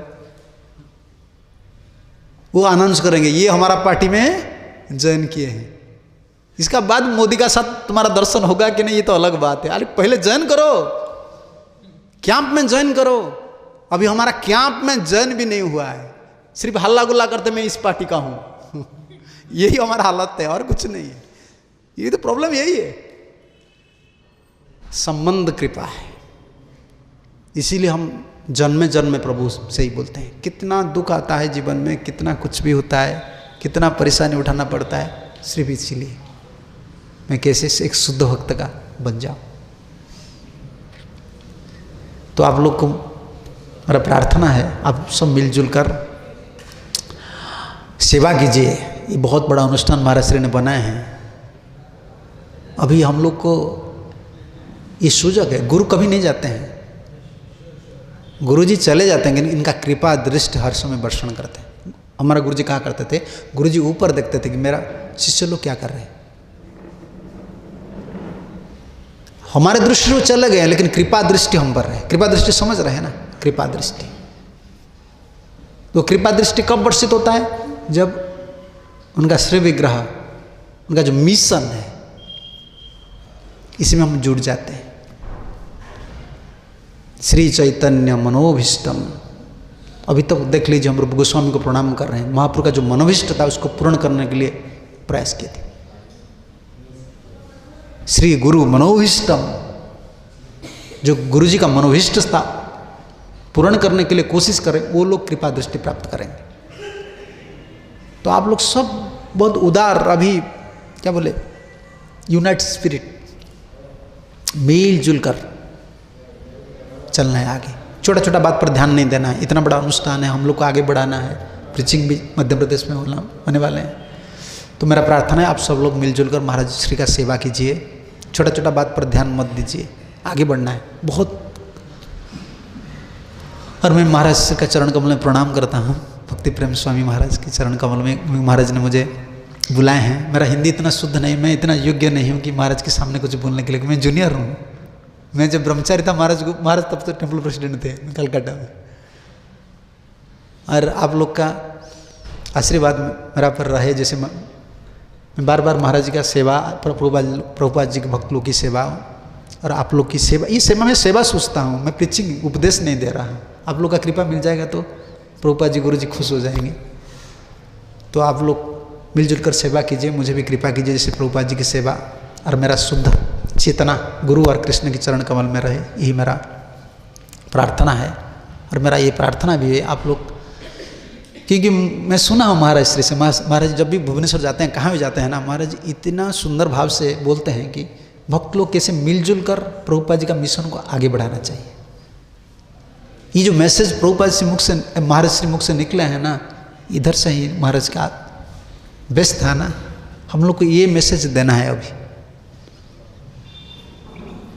वो अनाउंस करेंगे ये हमारा पार्टी में ज्वाइन किए हैं। इसका बाद मोदी का साथ तुम्हारा दर्शन होगा कि नहीं, ये तो अलग बात है। अरे पहले ज्वाइन करो, कैंप में ज्वाइन करो। अभी हमारा कैंप में ज्वाइन भी नहीं हुआ है, सिर्फ हल्ला गुल्ला करते मैं इस पार्टी का हूं यही हमारा हालत है, और कुछ नहीं है। ये तो प्रॉब्लम यही है, संबंध कृपा है। इसीलिए हम जन्म जन्म में प्रभु से ही बोलते हैं। कितना दुख आता है जीवन में, कितना कुछ भी होता है, कितना परेशानी उठाना पड़ता है, सिर्फ इसीलिए मैं कैसे एक शुद्ध भक्त का बन जाऊं। तो आप लोग को मेरा प्रार्थना है, आप सब मिलजुल कर सेवा कीजिए। ये बहुत बड़ा अनुष्ठान महाराज श्री ने बनाए हैं। अभी हम लोग को ये सूजक है, गुरु कभी नहीं जाते हैं, गुरु जी चले जाते हैं, लेकिन इनका कृपा दृष्टि हर समय वर्षण करते हैं। हमारा गुरु जी कहा करते थे, गुरु जी ऊपर देखते थे कि मेरा शिष्य लोग क्या कर रहे हैं। हमारे दृष्टि वो चले गए, लेकिन कृपा दृष्टि हम पर रहे। कृपा दृष्टि समझ रहे हैं ना, कृपा दृष्टि। तो कृपा दृष्टि कब वर्षित होता है? जब उनका श्री विग्रह, उनका जो मिशन है, इसमें हम जुड़ जाते हैं। श्री चैतन्य मनोभीष्टम, अभी तक देख लीजिए हम रूप गोस्वामी को प्रणाम कर रहे हैं। महाप्रभु का जो मनोभीष्ट था उसको पूर्ण करने के लिए प्रयास किए थे। श्री गुरु मनोभीष्टम, जो गुरु जी का मनोभीष्ट था पूर्ण करने के लिए कोशिश करें, वो लोग कृपा दृष्टि प्राप्त करेंगे। तो आप लोग सब बहुत उदार, अभी क्या बोले, यूनाइट स्पिरिट, मिलजुल कर चलना है आगे। छोटा छोटा बात पर ध्यान नहीं देना है। इतना बड़ा अनुष्ठान है, हम लोग को आगे बढ़ाना है। प्रीचिंग भी मध्य प्रदेश में होने वाले हैं। तो मेरा प्रार्थना है आप सब लोग मिलजुल कर महाराज श्री का सेवा कीजिए। छोटा छोटा बात पर ध्यान मत दीजिए, आगे बढ़ना है बहुत। और मैं महाराज श्री का चरण कमल में प्रणाम करता हूँ। भक्ति प्रेम स्वामी महाराज के चरण कमल में महाराज ने मुझे बुलाए हैं। मेरा हिंदी इतना शुद्ध नहीं, मैं इतना योग्य नहीं हूँ कि महाराज के सामने कुछ बोलने के लिए। मैं जूनियर हूँ। मैं जब ब्रह्मचारी था महाराज तब तो टेम्पल प्रेसिडेंट थे कलकत्ता में। और आप लोग का आशीर्वाद मेरा पर रहे। जैसे मैं बार बार महाराज जी का सेवा, प्रभुपाद जी के भक्त लोग की सेवा और आप लोग की सेवा, ये सेवा में सेवा सोचता हूँ। मैं प्रीचिंग उपदेश नहीं दे रहा हूँ। आप लोग का कृपा मिल जाएगा तो प्रभुपाद जी गुरु जी खुश हो जाएंगे। तो आप लोग मिलजुल कर सेवा कीजिए, मुझे भी कृपा कीजिए जैसे प्रभुपाद जी की सेवा और मेरा शुद्ध चेतना गुरु और कृष्ण के चरण कमल में रहे। यही मेरा प्रार्थना है। और मेरा ये प्रार्थना भी है आप लोग क्योंकि मैं सुना हूँ महाराज श्री से, महाराज जब भी भुवनेश्वर जाते हैं, कहाँ भी जाते हैं ना, महाराज इतना सुंदर भाव से बोलते हैं कि भक्त लोग कैसे मिलजुल कर प्रभुपाद जी का मिशन को आगे बढ़ाना चाहिए। ये जो मैसेज प्रभुपाद श्री मुख से, महाराज श्री मुख से निकला है ना, इधर से ही महाराज का व्यस्त था ना, हम लोग को ये मैसेज देना है अभी।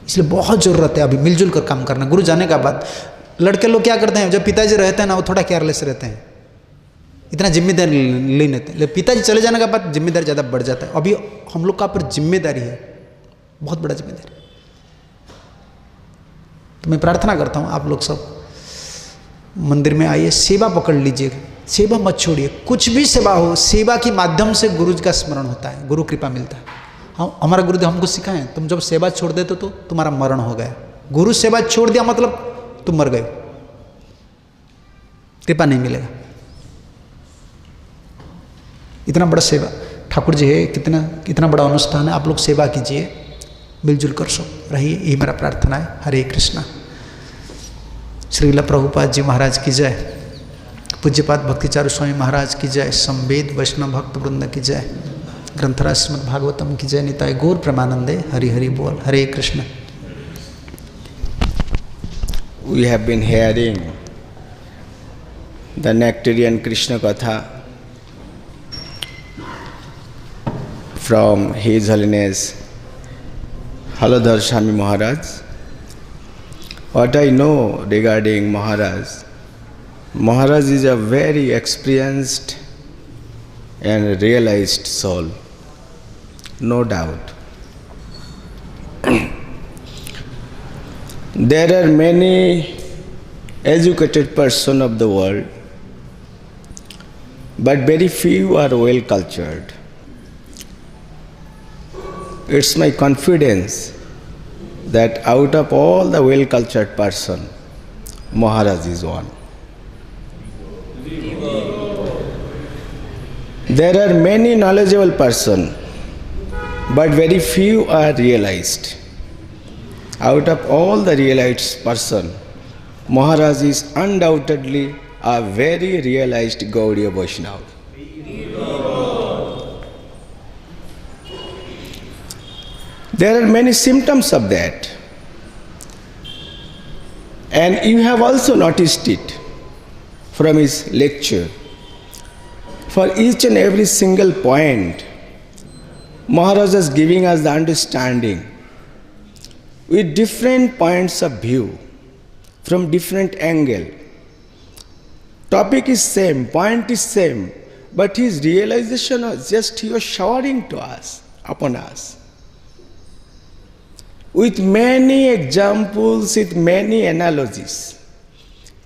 इसलिए बहुत ज़रूरत है अभी मिलजुल कर काम करना। गुरु जाने का बाद लड़के लोग क्या करते हैं, जब पिताजी रहते हैं ना, वो थोड़ा केयरलेस रहते हैं, इतना जिम्मेदारी ले लेते हैं। पिताजी चले जाने के बाद जिम्मेदारी ज़्यादा बढ़ जाता है। अभी हम लोग का पर जिम्मेदारी है, बहुत बड़ा जिम्मेदारी। तो मैं प्रार्थना करता हूँ आप लोग सब मंदिर में आइए, सेवा पकड़ लीजिए, सेवा मत छोड़िए। कुछ भी सेवा हो, सेवा के माध्यम से गुरु जी का स्मरण होता है, गुरु कृपा मिलता है। हम हमारा गुरुदेव हमको सिखाएं, तुम जब सेवा छोड़ देते तो तुम्हारा मरण हो गया। गुरु सेवा छोड़ दिया मतलब तुम मर गए, कृपा नहीं मिलेगा। इतना बड़ा सेवा ठाकुर जी है, कितना बड़ा अनुष्ठान है। आप लोग सेवा कीजिए, मिलजुल कर सब रहिए, यही मेरा प्रार्थना है। हरे कृष्णा। श्रील प्रभुपाद जी महाराज की जय, पूज्यपाद भक्तिचारू स्वामी महाराज की जय, संवेद वैष्णव भक्त वृंद की जय, ग्रंथराज श्रीमद् भागवतम की जय। निताय गौर प्रेमानंदे। हरि हरि बोल। हरे Krishna. We have been hearing the nectarian Krishna Katha from His Holiness Haladhar Swami Maharaj. What I know regarding Maharaj is a very experienced and realized soul, no doubt. There are many educated persons of the world, but very few are well cultured. It's my confidence that out of all the well cultured person, Maharaj is one. There are many knowledgeable persons, but very few are realized. Out of all the realized person, Maharaj is undoubtedly a very realized Gaudiya Vaishnava. There are many symptoms of that, and you have also noticed it from his lecture. For each and every single point, Maharaj is giving us the understanding with different points of view, from different angle. Topic is same, point is same, but his realization is just he was showering to us, upon us. With many examples, with many analogies.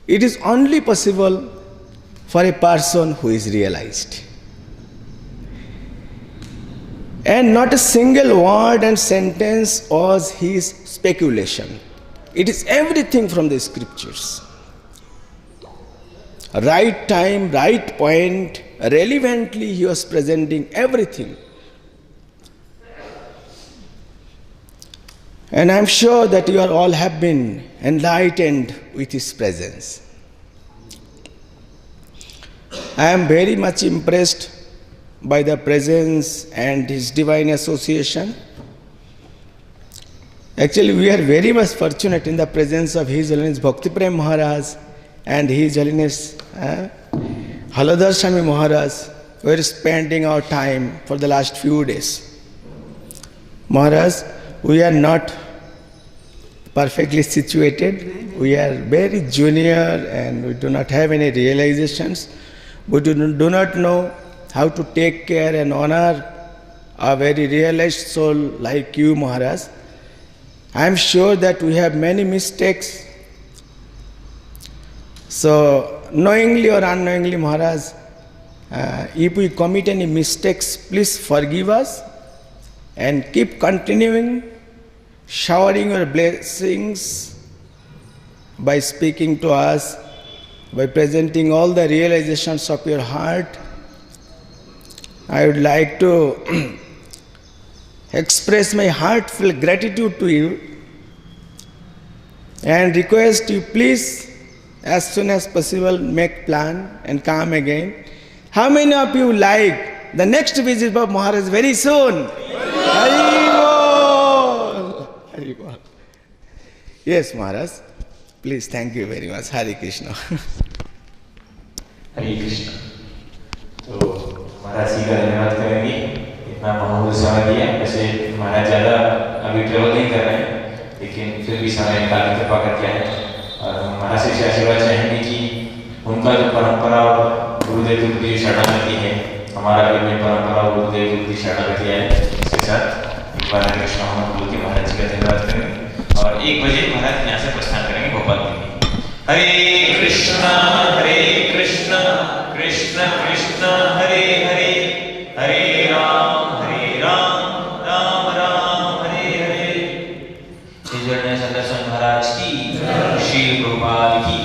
It is only possible for a person who is realized. And not a single word and sentence was his speculation. It is everything from the scriptures. Right time, right point, relevantly he was presenting everything. And I am sure that you all have been enlightened with his presence. I am very much impressed by the presence and his divine association. Actually, we are very much fortunate in the presence of His Holiness Bhakti Prem Maharaj and His Holiness Haladhar Swami Maharaj. We are spending our time for the last few days. Maharaj, we are not perfectly situated. We are very junior and we do not have any realizations. We do not know how to take care and honor a very realized soul like you, Maharaj. I am sure that we have many mistakes. So, knowingly or unknowingly, Maharaj, if we commit any mistakes, please forgive us and keep continuing showering your blessings by speaking to us, by presenting all the realizations of your heart. I would like to express my heartfelt gratitude to you and request you please as soon as possible make plan and come again. How many of you like the next visit of Maharaj very soon? Hari Bol! Hari Bol. Yes, Maharaj. Please, thank you very much. Hare Krishna. हरे कृष्ण। तो महाराज जी का धन्यवाद करेंगे, इतना बहुमूल्य समय दिया। वैसे महाराज ज़्यादा अभी ट्रेवल नहीं कर रहे हैं, लेकिन फिर भी समय निकाल के कृपा करके आए। और हम महाराज से आशीर्वाद चाहेंगे कि उनका जो परंपरा और गुरुदेव की जो शरणागति है, हमारा भी अपनी परंपरा और गुरुदेव की शरणागति है। इसके साथ एक बार हरे कृष्ण हम बोल के महाराज जी का धन्यवाद करेंगे और 1 बजे महाराज यहाँ से प्रस्थान करेंगे भोपाल के लिए। हरे कृष्णा कृष्ण कृष्ण हरे हरे, हरे राम राम राम हरे हरे। जय सदस्य महाराज की, श्री गोपाल की।